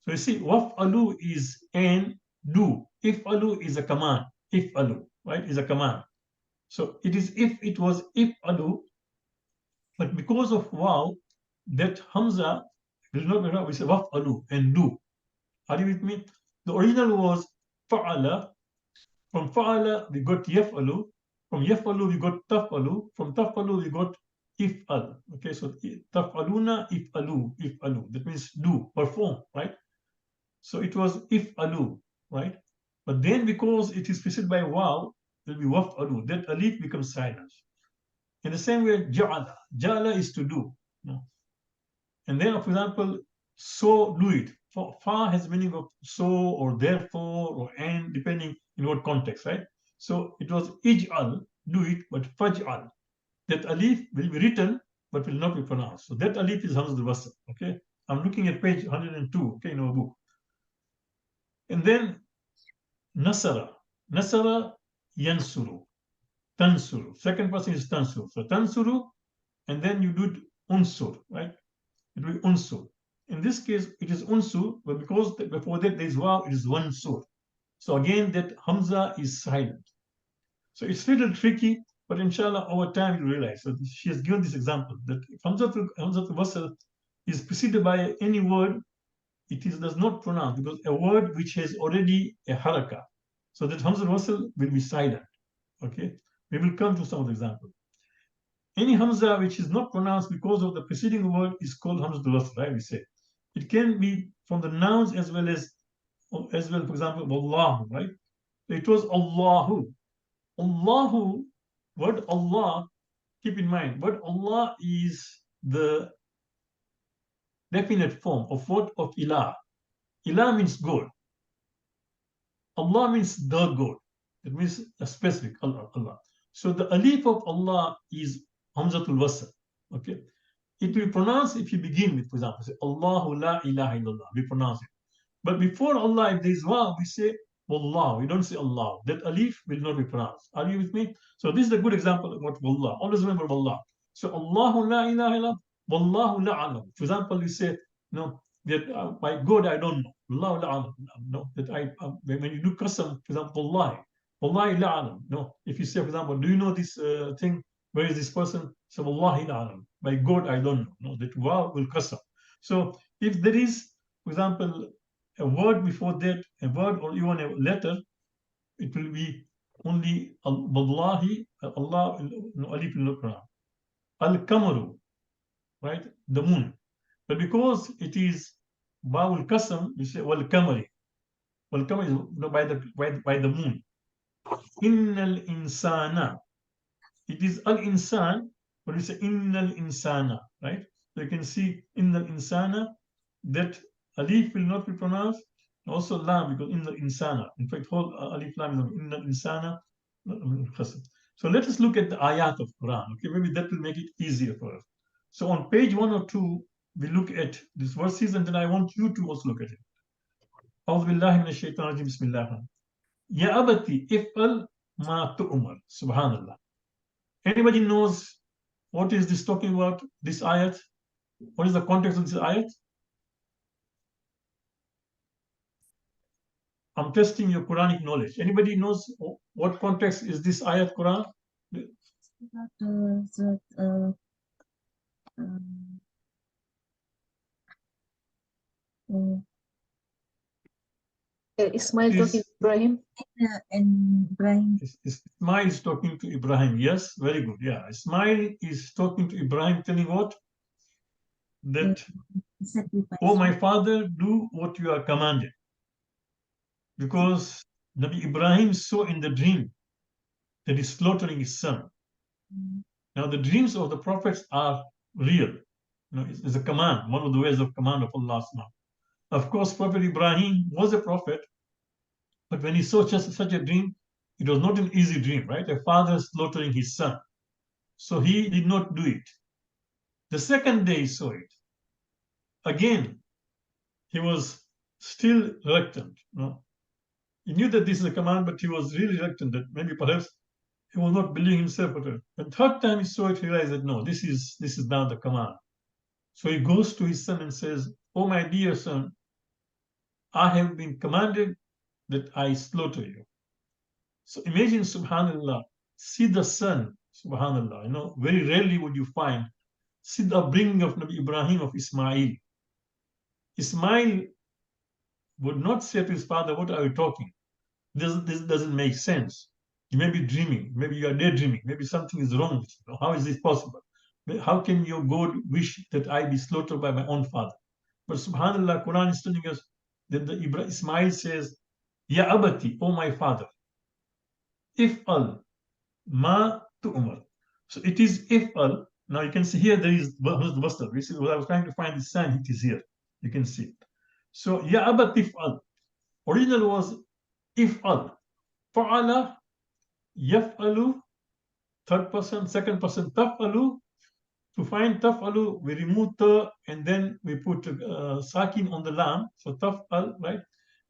So you see, waf'alu is and do. If'alu is a command. If'alu, right, is a command. So it is if it was if'alu, but because of wow, that hamza will not be right. We say waf'alu and do. Are you with me? The original was fa'ala. From fa'ala we got yaf'alu. From yaf'alu we got taf'alu. From taf'alu we got if'al. Okay, so taf'aluna if'alu, if'alu. That means do, perform, right? So it was if'alu, right? But then because it is preceded by wow, it will be waf'alu. That alif becomes silent. In the same way, ja'ala. Ja'ala is to do. No? And then, for example, so do it. Fa has meaning of so or therefore or and, depending in what context, right? So it was ij'al, do it, but faj'al. That alif will be written, but will not be pronounced. So that alif is Hamzatul Wasl, okay? I'm looking at page 102, okay, in our book. And then nasara. Nasara yansuru. Tansuru. Second person is tansuru. So tansuru, and then you do unsur, right? It will be unsur. In this case, it is unsur, but because before that there is waw, it is one sur. So again, that hamza is silent. So it's a little tricky, but inshallah, over time you realize. So she has given this example that if hamzatul wasl is preceded by any word, it does not pronounce, because a word which has already a haraka, so that hamzatul wasl will be silent. Okay, we will come to some of the examples. Any hamza which is not pronounced because of the preceding word is called hamzatul wasl, right? We say it can be from the nouns as well, for example, wallahu, right? It was Allahu. Allahu, word Allah, keep in mind, word Allah is the definite form of what? Of ilah. Ilah means God. Allah means the God. It means a specific Allah. So the alif of Allah is hamzatul wasl. Okay, it will be pronounced if you begin with, for example, say Allahu la ilaha illallah. We pronounce it. But before Allah, if there is waw, we say wallah. We don't say Allah. That alif will not be pronounced. Are you with me? So this is a good example of what wallah. Always remember wallah. So Allahu la ilaha illallah, wallahu la alam. For example, you say, no, that by God I don't know. Wallahu la alam. No, that when you do qasam, for example, wallahi la alam. No, if you say, for example, do you know this thing? Where is this person? So wallahi la alam. By God I don't know. No, that waw will qasam. So if there is, for example, a word before that, a word or even a letter, it will be only wallahi, Allah, alif will not pronounce. Al-kamaru, right? The moon. But because it is Ba'ul Qasam, we say wal kamari. Wal kamari is by the moon. Innal insana. It is al-insan, but we say innal insana, right? So you can see innal insana, that alif will not be pronounced. Also lam, because innal insana. In fact, whole alif lam is innal insana. So let us look at the ayat of Quran. Okay, maybe that will make it easier for us. So on page 102, we look at these verses, and then I want you to also look at it. أعوذ بالله من الشيطان الرجيم بسم الله الرحمن الرحيم. يا أبتي افعل ما تؤمر. Subhanallah. Anybody knows what is this talking about, this ayat? What is the context of this ayat? I'm testing your Quranic knowledge. Anybody knows what context is this ayat Quran? Ismail talking to Ibrahim. And Ibrahim. Ismail is talking to Ibrahim. Yes, very good. Yeah, Ismail is talking to Ibrahim, telling what? That, oh my father, do what you are commanded. Because Nabi Ibrahim saw in the dream that he's slaughtering his son. Now the dreams of the prophets are real. It's a command, one of the ways of command of Allah. Of course, Prophet Ibrahim was a prophet, but when he saw such a dream, it was not an easy dream, right? A father slaughtering his son. So he did not do it. The second day he saw it. Again, he was still reluctant. He knew that this is a command, but he was really reluctant that maybe perhaps he was not believing himself. But third time he saw it, he realized that no, this is now the command. So he goes to his son and says, "Oh my dear son, I have been commanded that I slaughter you." So imagine, subhanallah, see the son, subhanallah, very rarely would you find, see the upbringing of Nabi Ibrahim, of Ismail. Ismail would not say to his father, "What are you talking? This doesn't make sense. You may be dreaming, maybe you are daydreaming, maybe something is wrong with you. How is this possible? How can your God wish that I be slaughtered by my own father?" But subhanallah, Quran is telling us that Ismail says, "Ya abati, oh my father, if'al ma tu'mar." So it is if'al. Now you can see here there is the masdar. I was trying to find the sign, it is here. You can see it. So ya abati if'al. Original was if'al. Fa'ala, yaf'alu, third person, second person, taf'alu. To find taf'alu, we remove ta and then we put sakin on the lam. So taf'al, right?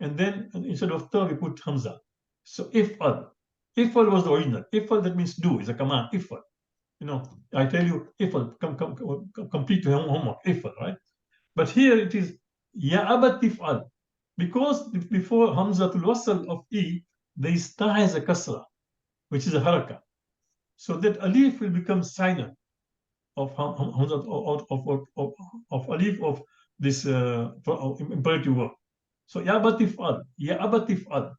And then instead of ta, we put hamza. So if'al. If'al was the original. If'al, that means do, is a command. If'al. I tell you, if'al, complete your homework. If'al, right? But here it is ya abat if'al. Because before hamzatul wasl of e, there is ta as a kasra, which is a haraka. So that alif will become silent of alif of this imperative verb. So ya batif'al, ya abatif'al.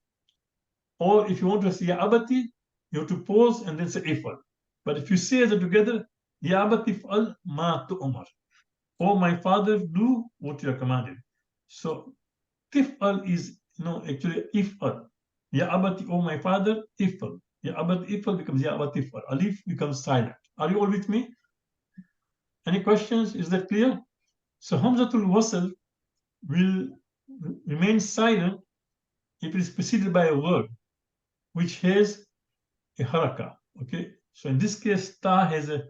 Or if you want to say ya abati, you have to pause and then say if'al. But if you say it together, ya abatif'al ma tu'mar. Oh my father, do what you are commanded. So tif'al is actually if'al. Ya abati, oh my father, if'al. Ya abati if'al becomes ya abatif'al. Alif becomes silent. Are you all with me? Any questions? Is that clear? So Hamzatul Wasl will remain silent if it is preceded by a word which has a haraka. Okay. So in this case, ta has a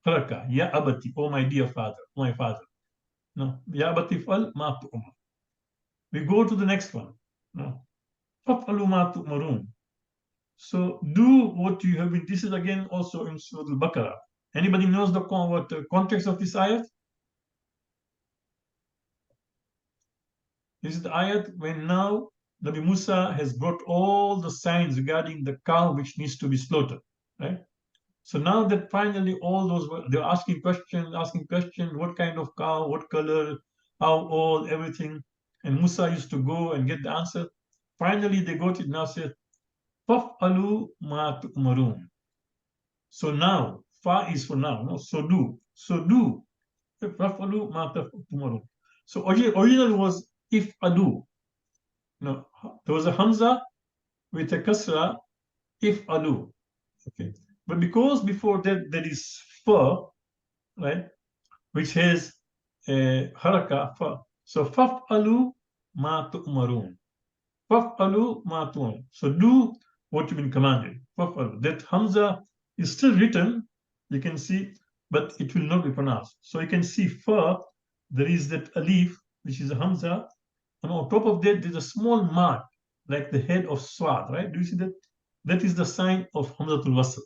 haraka. Ya abati, oh my dear father, my father. No. Ya abati fal ma tu'mar. We go to the next one. No. Fa'alu ma tu'marun. So do what you have been. This is again also in Surah Al-Baqarah. Anybody knows the context of this ayat? This is the ayat when now Nabi Musa has brought all the signs regarding the cow which needs to be slaughtered, right? So now that finally all those, they're asking questions, what kind of cow, what color, how old, everything. And Musa used to go and get the answer. Finally, they got it. Now said, Faf'alu ma tu'marun. So now, fa is for now, no? So do. Faf'alu ma tu'marun. So original was if adu. No, there was a hamza with a kasra, if alu. Okay. But because before that there is fa, right, which has a haraka, fa. So faf'alu ma tu'marun. Faf'alu ma tu'marun. So do what you've been commanded. Faf'alu. That hamza is still written, you can see, but it will not be pronounced. So you can see fa, there is that alif, which is a hamza, and on top of that, there's a small mark, like the head of Swad, right? Do you see that? That is the sign of Hamzatul Wasl.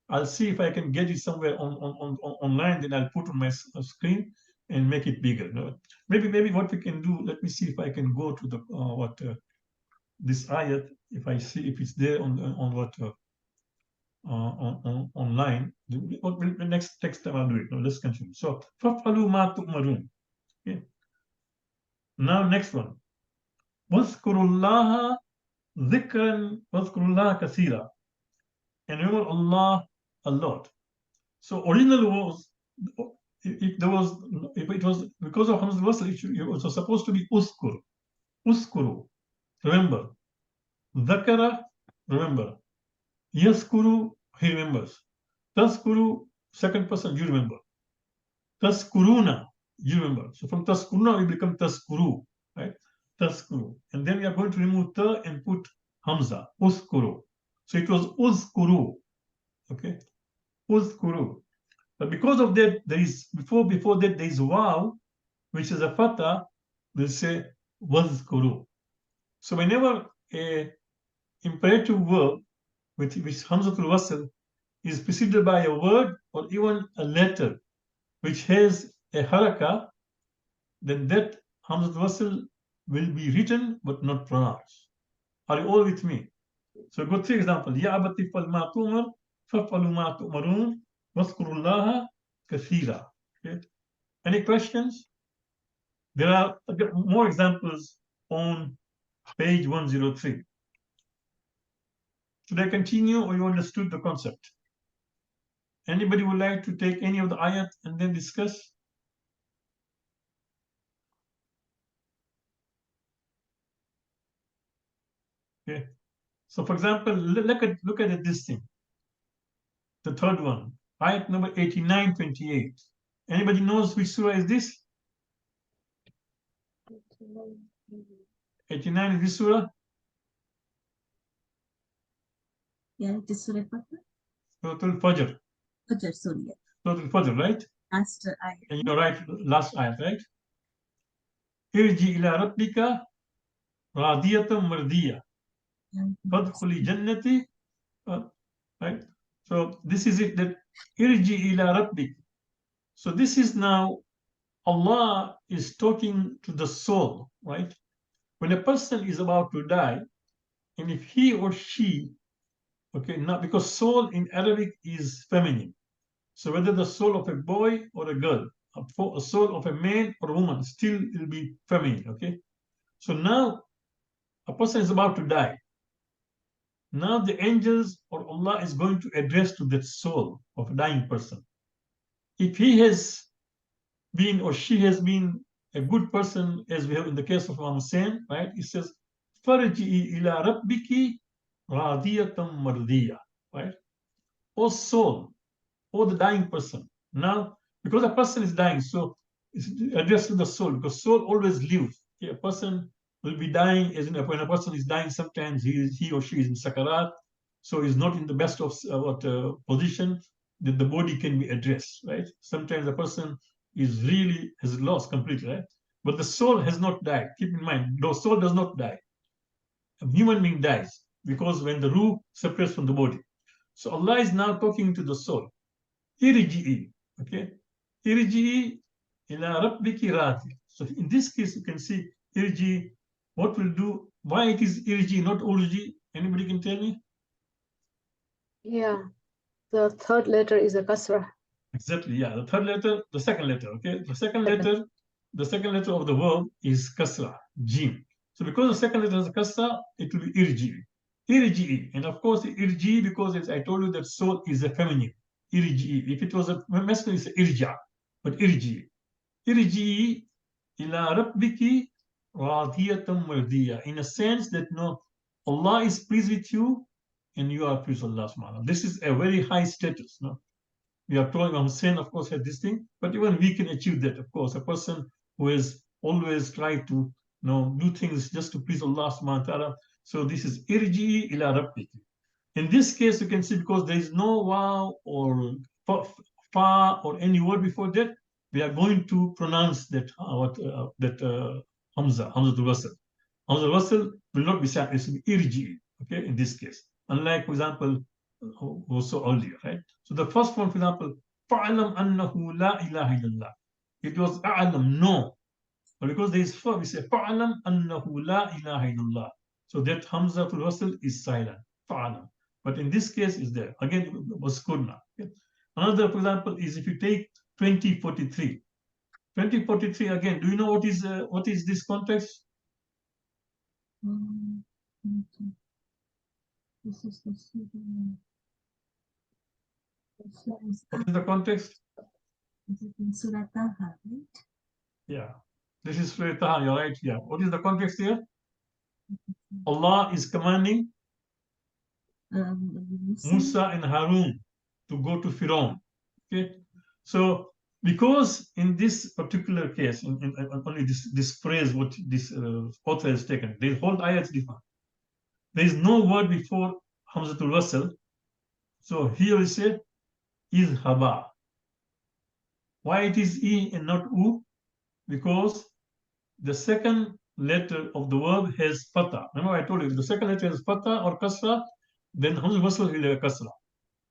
I'll see if I can get it somewhere online, then I'll put on my screen and make it bigger. No? Maybe what we can do, let me see if I can go to the this ayat, if I see if it's there online. The next time I'll do it. No, let's continue. So, فَافْعَلُوا مَا تُؤْمَرُونَ. Okay. Now, next one. وَاذْكُرُوا اللَّهَ ذِكْرًا وَاذْكُرُوا اللَّهَ كَثِيرًا. And remember Allah a lot. So original was, if it was because of Hamzah Wasl, it was supposed to be uskur. Uskuru, remember. Dhakara, remember. Yaskuru, he remembers. Taskuru, second person, you remember. Taskuruna, you remember. So from Taskuruna, we become Taskuru, right? Taskuru. And then we are going to remove ta and put Hamza, Uskuru. So it was Uzkuru, okay? Uzkuru. But because of that, there is, before that, there is waw, which is a fatha, we'll say wazkuru. So whenever a imperative verb which Hamzatul Wasl is preceded by a word or even a letter which has a haraka, then that Hamzatul Wasl will be written but not pronounced. Are you all with me? So go 3 examples. Ya abati fal ma tumar, fa'falu ma tumarun, wadhkurullaha kathira. Okay. Any questions? There are more examples on page 103. Should I continue or you understood the concept? Anybody would like to take any of the ayat and then discuss? Okay. So for example, look at this thing. The third one, ayat number 89-28. Anybody knows which surah is this? 89 is this surah? Yeah, it is Surah Fatah. Surah Al-Fajr. Fajr, sorry. Surah Al-Fajr, right? Last ayah. And you're right, last ayat, right? Irji ila rabbika radiyatan mardiya. Fadkhuli jannati. Right? So this is it, that irji ila rabbik. So this is now Allah is talking to the soul, right? When a person is about to die, and if he or she, okay, not because soul in Arabic is feminine. So whether the soul of a boy or a girl, a soul of a man or a woman, still will be feminine, okay? So now a person is about to die. Now the angels or Allah is going to address to that soul of a dying person. If he has been or she has been a good person, as we have in the case of Imam Hussein, right? It says, "Farji'i ila rabbiki radiyatan mardiya," right? O soul, or the dying person. Now, because a person is dying, so it's addressed to the soul, because soul always lives. Okay, a person will be dying, as in when a person is dying, sometimes he or she is in sakarat, so is not in the best of position that the body can be addressed, right? Sometimes a person is really has lost completely, right? But the soul has not died. Keep in mind, the soul does not die. A human being dies because when the ruh separates from the body. So Allah is now talking to the soul. Irji'i, okay? Irji'i ila rabbiki radi. So in this case, you can see irji, what will do, why it is irji, not urji? Anybody can tell me? Yeah, the third letter is a kasra. Exactly, yeah. The third letter, the second letter, okay? The second letter of the verb is kasra, jim. So because the second letter is kasra, it will be irji. Irji. And of course, irji, because as I told you that soul is a feminine. Irji. If it was a masculine, it's irja. But irji. Irji ila rabbiki radiyatan mardiya. In a sense that no, Allah is pleased with you and you are pleased with Allah subhanahu wa ta'ala. This is a very high status, no? We are told Imam Hussein, of course, had this thing, but even we can achieve that, of course. A person who has always tried to do things just to please Allah subhanahu wa ta'ala. So this is irji ila rabbiki. In this case, you can see because there is no wow or fa or any word before that, we are going to pronounce that Hamza to Wasl. Hamza to Wasl will not be said, it will be irji, okay, in this case. Unlike, for example, also earlier, right? So the first one, for example, فَعْلَمْ أَنَّهُ لَا إِلَهَ إِلَّا اللَّهِ. It was أَعْلَمْ, no. But because there is fa, we say فَعْلَمْ أَنَّهُ لَا إِلَهَ إِلَّا اللَّهِ. So that Hamza to Wasl is silent, فَعْلَمْ. But in this case, is there. Again, it was kurna. Okay? Another, for example, is if you take 2043. 2043, again, do you know what is this context? This is the What is the context? Is it in Surah Taha, right? Yeah. This is Surah Taha, you're right. Yeah. What is the context here? Allah is commanding Musa and Harun to go to Firaun. Okay. So because in this particular case, in only this phrase, what this author has taken, the whole ayah is different. There is no word before Hamzatul Wasl. So here we say izhaba. Why it is e and not u? Because the second letter of the verb has fatha. Remember I told you the second letter has fatha or kasra then Hamza Wasl will have a kasra.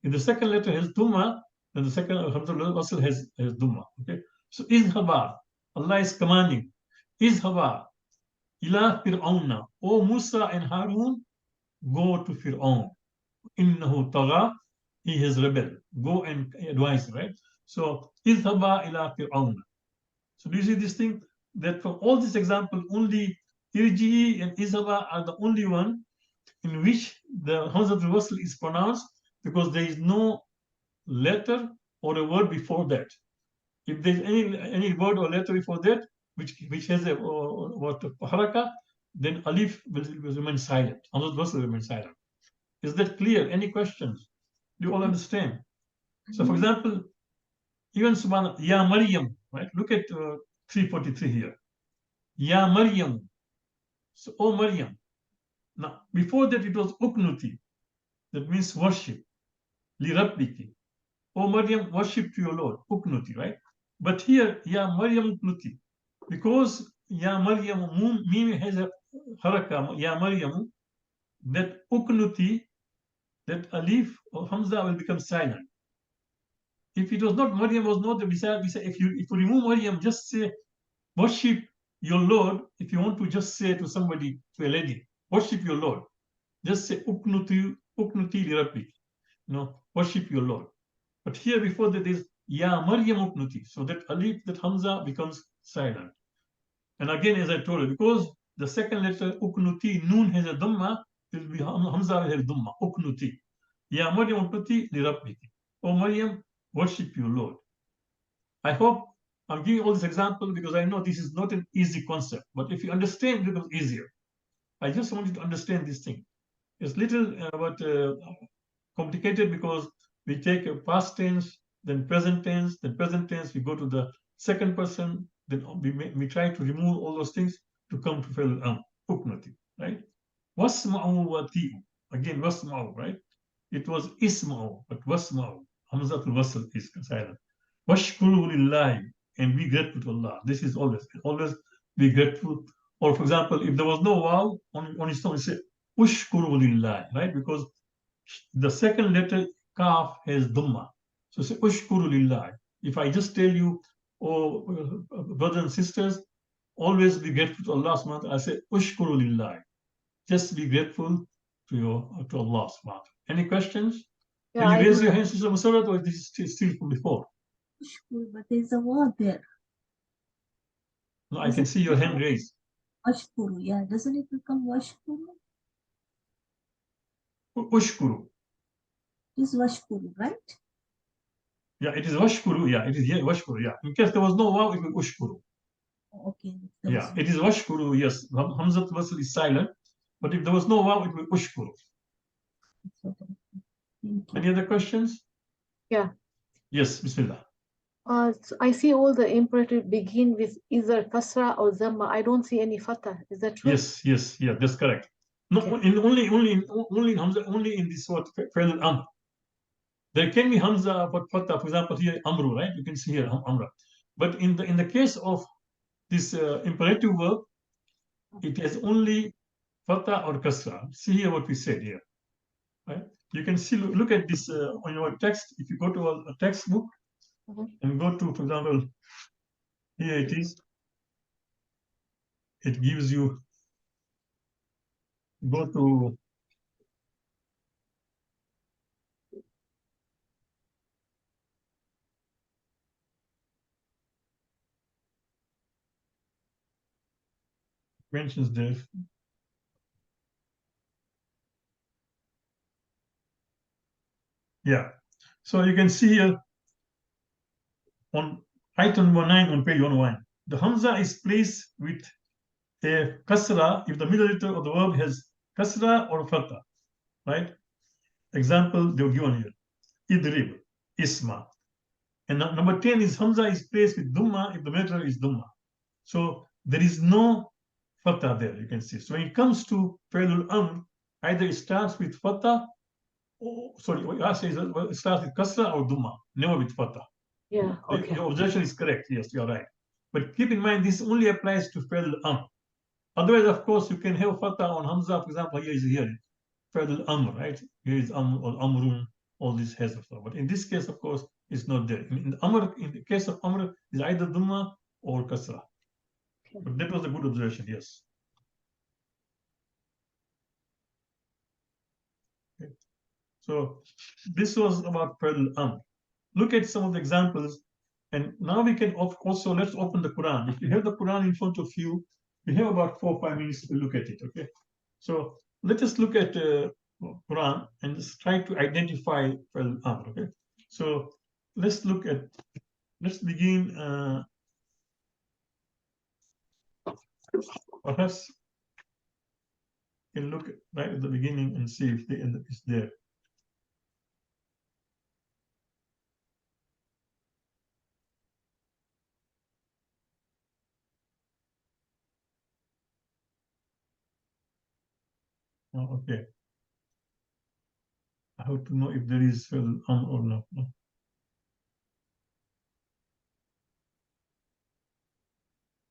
If the second letter has Dhamma, then the second Hamza Wasl has Dhamma. Okay. So izhaba, Allah is commanding, izhaba ila fir'auna. O Musa and Harun, go to Fir'aun. Innahu tagha, he has rebelled. Go and advise, right? So izhaba ila fir'auna. So do you see this thing? That from all this example, only irji and izhaba are the only one in which the Hamzatul Wasl is pronounced, because there is no letter or a word before that. If there's any word or letter before that which has a what haraka, then alif will remain silent. Hamzatul Wasl will remain silent. Is that clear? Any questions? Do you all understand? So, for example, even Subhanallah, Ya Maryam, right? Look at 343 here. Ya Maryam. So, oh Maryam. Now, before that, it was Uknuti. That means worship. Li Rabbiki. Oh Maryam, worship to your Lord. Uknuti, right? But here, Ya Maryam Uknuti. Because Ya Maryam, Mim has a haraka, Ya Maryam, that Uknuti, that alif or Hamza will become silent. If it was not Maryam, was not the Messiah, if you remove Maryam, just say worship your Lord. If you want to just say to somebody, to a lady, worship your Lord, just say uknuti li Rabbi, worship your Lord. But here before that is Ya Maryam uknuti, so that alif, that Hamza becomes silent. And again, as I told you, because the second letter uknuti, Noon has a Dhamma, it will be Hamza will have Dhamma, uknuti. Ya Maryam uknuti li Rabbi. Oh Maryam, worship your Lord. I hope I'm giving all this example because I know this is not an easy concept, but if you understand, it becomes easier. I just want you to understand this thing. It's little complicated because we take a past tense, then present tense, we go to the second person, then we try to remove all those things to come to fi'l hukmati, right? Wasma'u wa ti'u. Again, wasma'u, right? It was isma'u, but wasma'u. Hamzatul wasl is silent. Washkuru lillahi, and be grateful to Allah. This is always be grateful. Or for example, if there was no waw on its own, you say ushkuru lillahi, right? Because the second letter kaf has dhamma. So say ushkuru lillahi. If I just tell you, oh brothers and sisters, always be grateful to Allah subhanahu wa ta'ala, I say ushkuru lillahi. Just be grateful to Allah subhanahu wa ta'ala. Any questions? Yeah, Can you I raise do your that. hands, Sister Musarat, or this is still from before? But there's a word there. No, I can see your hand raised. Washkuru, yeah. Doesn't it become washkuru? Ushkuru. It is washkuru, right? Yeah, it is washkuru. Yeah, it is washkuru. Yeah. In case there was no waw, it will be ushkuru. Okay. Yeah, it is washkuru. Yes, Hamzat wasl is silent. But if there was no waw, it will be ushkuru. Thank you. Any other questions? Yeah. Yes, Bismillah. So I see all the imperative begin with either kasra or dhamma. I don't see any fatah. Is that true? Yes, yeah, that's correct. No, Okay. only in Hamza, only in this word fi'l al-amr. There can be Hamza but fatah, for example, here Amru, right? You can see here Amra. But in the case of this imperative verb, it has only fatah or kasra. See here what we said here, right? You can see, look at this on your text. If you go to a textbook and go to, for example, here it is. It gives you, go to mentions there. Yeah. So you can see here on item number 9 on page 101. The Hamza is placed with a kasra if the middle letter of the verb has kasra or fatha, right? Example they've given here. Idrib, isma. And number 10 is Hamza is placed with Dhamma if the middle letter is Dhamma. So there is no fatha there, you can see. So when it comes to Fi'lul Amr, either it starts with fatha, what I say is it starts with kasra or Dhamma, never with fatha. Yeah, okay. Your observation is correct. Yes, you're right. But keep in mind, this only applies to fi'l amr. Otherwise, of course, you can have fatha on hamza. For example, here is here. Fa'al Amr, right? Here is Amr or Amrun, all this has of stuff. But in this case, of course, it's not there. In the case of Amr, is either Dhamma or Kasra. But that was a good observation, yes. Okay. So this was about Fa'al Amr. Look at some of the examples. And now we can also, let's open the Quran. If you have the Quran in front of you, we have about 4 or 5 minutes to look at it, okay? So let us look at Quran and just try to identify Fa'al Amr, okay? So let's begin, perhaps you can look right at the beginning and see if it's there. Oh, okay. How to know if there is Fa'al Amr or not? No?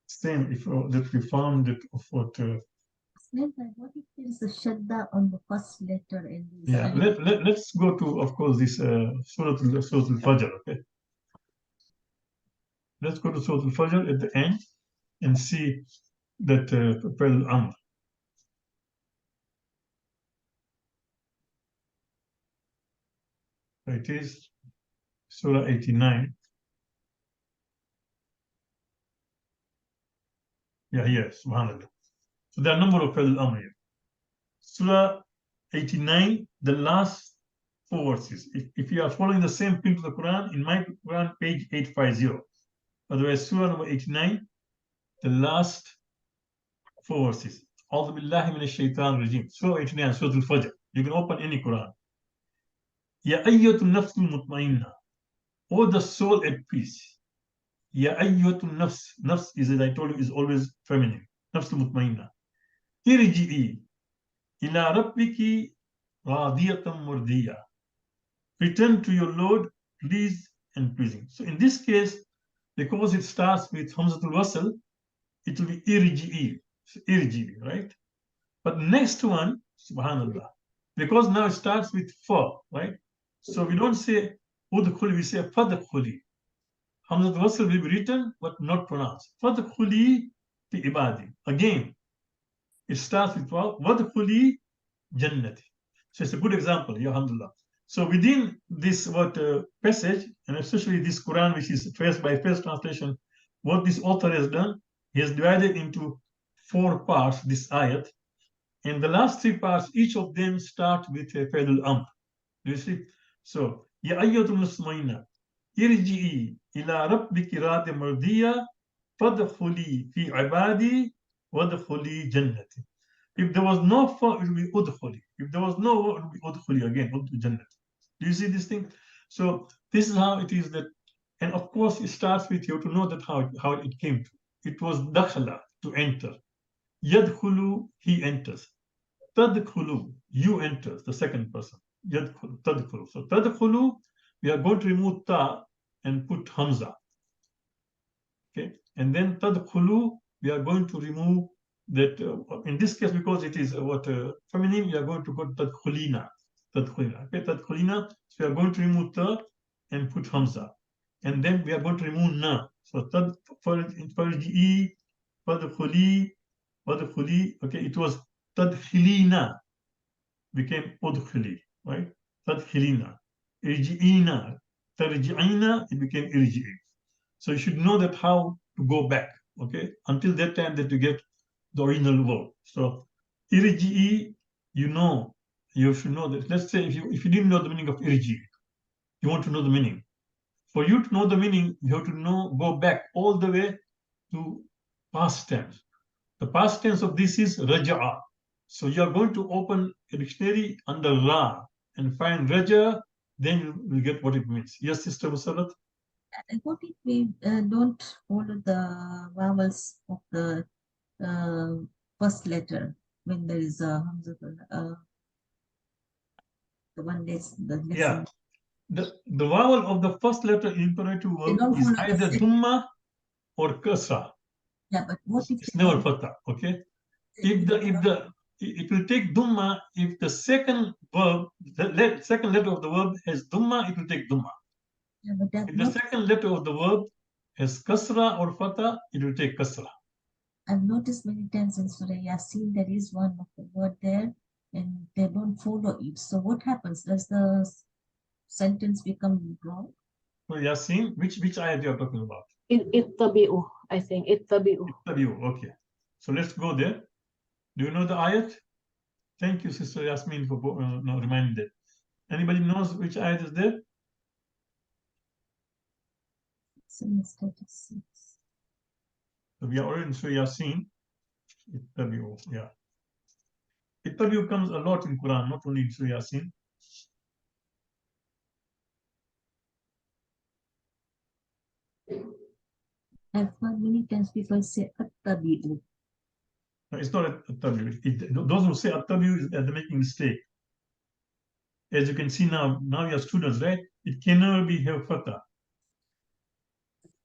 Same, if that we found it of what. What if there is a shadda on the first letter in this? Yeah, let's go to, of course, this Surah Al-Fajr, okay? Let's go to Surah Al-Fajr at the end and see that Fa'al Amr. It is Surah 89. Yeah, yes, subhanAllah. So there are a number of Fa'al Amr here. Surah 89, the last 4 verses. If you are following the same print of the Quran, in my Quran, page 850. Otherwise, Surah number 89, the last 4 verses. A'udhu billahi minash shaitan rajim. Surah 89, Surah Al-Fajr. You can open any Quran. Ya ayyatun nafsul mutmainna. O the soul at peace. Ya ayyatun nafs. Nafs is, as I told you, is always feminine. Nafsul mutmainna. Irji'i ila rabbiki radiyatan murdiya. Return to your Lord, pleased and pleasing. So in this case, because it starts with Hamzatul Wasl, it will be irji'i. Irji'i, right? But next one, subhanallah, because now it starts with fa, right? So we don't say udkhuli, we say fadkhuli. Hamzat wasl will be written but not pronounced. Fadkhuli fi ibadi. Again, it starts with wadkhuli jannati. So it's a good example, ya alhamdulillah. So within this passage, and especially this Quran, which is phrase by phrase translation, what this author has done, he has divided into 4 parts, this ayat. And the last 3 parts, each of them start with a Fa'al Amr. Do you see? So, Ya ayyatul muslimayna, irji'i ila rabbiki radiyatan mardiya, fadkhuli fi ibadi, wadkhuli jannati. If there was no fa, it would be udkhuli. If there was no wa, it would be udkhuli again, udkhuli jannati. Do you see this thing? So, this is how it is that, and of course, it starts with you to know that how it came to. It was dakhala, to enter. Yadkhulu, he enters. Tadkhulu, you enter, the second person. Yadkhulu, tadkhulu. So tadkhulu, we are going to remove ta and put hamza. Okay, and then tadkhulu, we are going to remove that. In this case, because it is feminine, we are going to put tadkhulina. Tadkhulina. Okay, tadkhulina. So we are going to remove ta and put hamza, and then we are going to remove na. So farji'i, fadkhuli. Okay, it was tadkhilina, became udkhili, right? Tadkhilina. Irji'ina, tarji'ina, it became irji'i. So you should know that how to go back, okay? Until that time that you get the original word. So irji'i, you should know that. Let's say if you didn't know the meaning of irji'i, you want to know the meaning. For you to know the meaning, you have to go back all the way to past tense. The past tense of this is raja'a. So you are going to open a dictionary under ra and find raja, then you will get what it means. Yes, Sister Musarat? What if we don't follow the vowels of the first letter when there is a hamzatul, the one lesson? Yeah. The vowel of the first letter in imperative verb is either dhumma or kasra. Yeah, but what if it's never fatha, okay? If it will take Dhamma if the second verb, the second letter of the verb has Dhamma, it will take Dhamma. Yeah, but I've If the noticed, second letter of the verb has Kasra or Fatha, it will take Kasra. I've noticed many times in Surah Yasin there is one of the word there and they don't follow it. So what happens? Does the sentence become wrong? So Yasin, which ayat you are talking about? Ittabi'u, I think. Ittabi'u. Ittabi'u, okay. So let's go there. Do you know the ayat? Thank you, Sister Yasmin, for reminding that. Anybody knows which ayat is there? Since 36. So we are already in Surah Yasin. Ittabi'u, yeah. Ittabi'u comes a lot in Quran, not only in Surah Yasin. I've heard many times people say Attabi'u. No, it's not Attabi'u. Those who say Attabi'u, they're making a mistake. As you can see now you are students, right? It can never be have Fatah.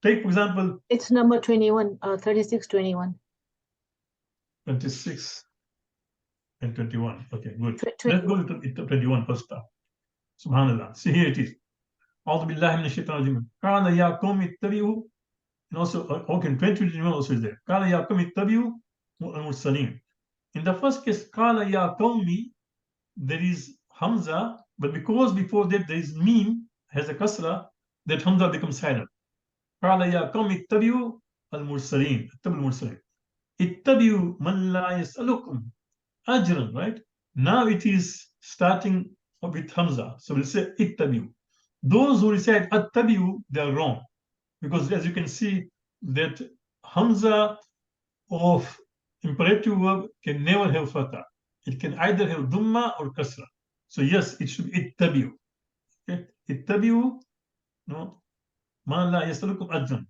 Take, for example, It's number 21, 3621. 26 and 21. Okay, good. Tw- Let's go to 21 first time. Subhanallah. See, here it is. A'udhu billahi minash shaitanir rajim. Qala ya qawmi ittabi'u. And also, okay, 21 also is there. Qala ya qawmi ittabi'u al-mursalin. In the first case, Qala ya qawmi, there is Hamza, but because before that there is Mim, has a kasra, that Hamza becomes silent. Qala ya qawmi ittabi'u al-mursalin. Ittabi'u al-mursalin. Ittabi'u man la yas'alukum ajran, right? Now it is starting with Hamza. So we'll say ittabi'u. Those who recite attabi'u, they are wrong. Because as you can see, that Hamza of imperative verb can never have fatha. It can either have Dhamma or Kasra. So yes, it should be ittabi'u. Okay? Ittabi'u, no, ma la yasalukum ajran.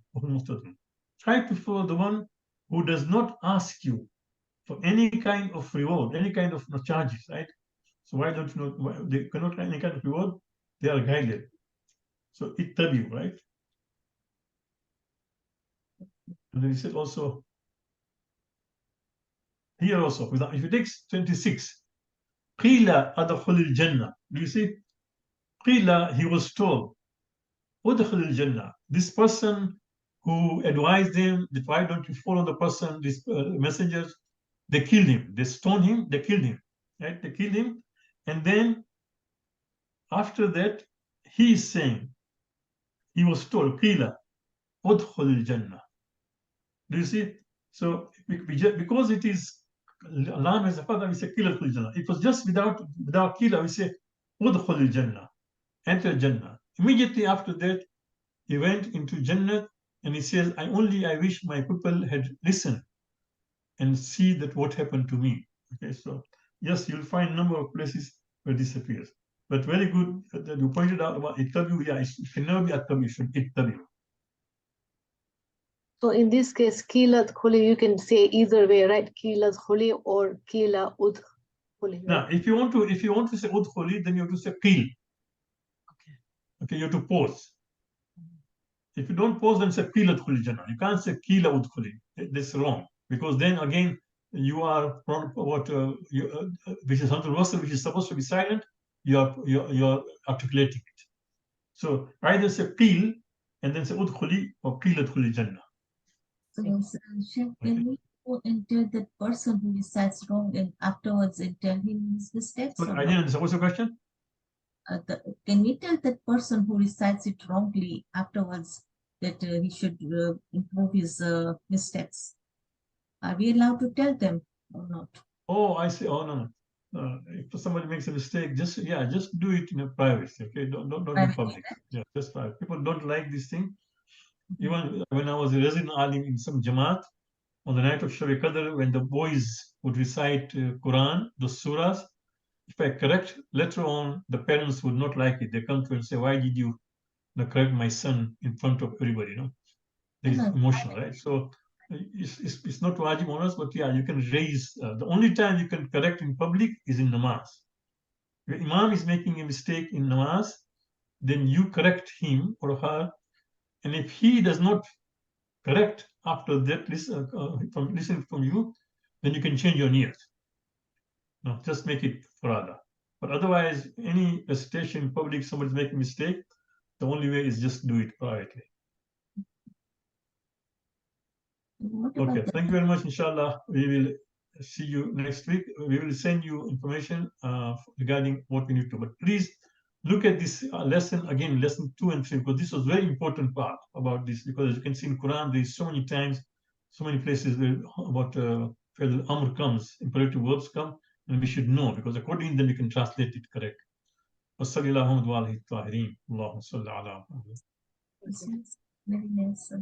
Try to follow the one who does not ask you for any kind of reward, any kind of charges, right? So why don't you know, why they cannot get any kind of reward? They are guided. So ittabi'u, right? And then he said also, here also, if you take 26, Qila adkhulil jannah. Do you see? Qila, he was told, Udkhulil jannah. This person who advised them that why don't you follow the person, these messengers, they killed him. They stoned him, they killed him. Right? They killed him. And then after that, he is saying, he was told, Qila udkhulil jannah. Do you see? So because it is Lam as a father, we say Qila udkhulil jannah. It was just without Qila, we say udkhulil jannah. Enter Jannah. Immediately after that, he went into Jannah and he says, I wish my people had listened and see that what happened to me. Okay, so yes, you'll find a number of places where this appears. But very good that you pointed out about ittabi'u. Yeah, it can never be attabi'u, it should be ittabi'u. So in this case, Qila khuli, you can say either way, right? Qila khuli or Qila udkhuli. Now, if you want to say udkhuli, then you have to say qil. Okay, you have to pause. If you don't pause, then say qila udkhuli jannah. You can't say qila udkhuli. That's wrong, because then again you are which is something which is supposed to be silent. You're articulating it. So either say qil and then say udkhuli or qila udkhuli jannah. So, Sheikh, can we go and tell that person who recites wrong and afterwards and tell him his mistakes? So or I not? didn't understand. What's the question? Can we tell that person who recites it wrongly afterwards that he should improve his mistakes? Are we allowed to tell them or not? Oh, I see. Oh, no. If somebody makes a mistake, just do it in a privacy. Okay, don't in Privately, public. Yeah, just private. People don't like this thing. Even when I was a resident alim in some Jamaat, on the night of Shab Qadr, when the boys would recite Quran, the surahs, if I correct, later on, the parents would not like it. They come to and say, why did you correct my son in front of everybody? You know, there is emotional, right? So it's not wajib on us, but yeah, you can raise. The only time you can correct in public is in namaz. If Imam is making a mistake in namaz, then you correct him or her, and if he does not correct after that, listening from you, then you can change your niyat. No, just make it furada. But otherwise, any recitation in public, somebody's making a mistake, the only way is just do it privately. What about Okay, the- thank you very much. Inshallah, we will see you next week. We will send you information regarding what we need to. But please look at this lesson again, lesson 2 and 3, because this was very important part about this. Because as you can see in Quran, there is so many times, so many places where about where the amr comes, imperative verbs come, and we should know because according to them we can translate it correct. Wassalamu alaihi tahirin. Allahumma salli ala Muhammad. Very nice.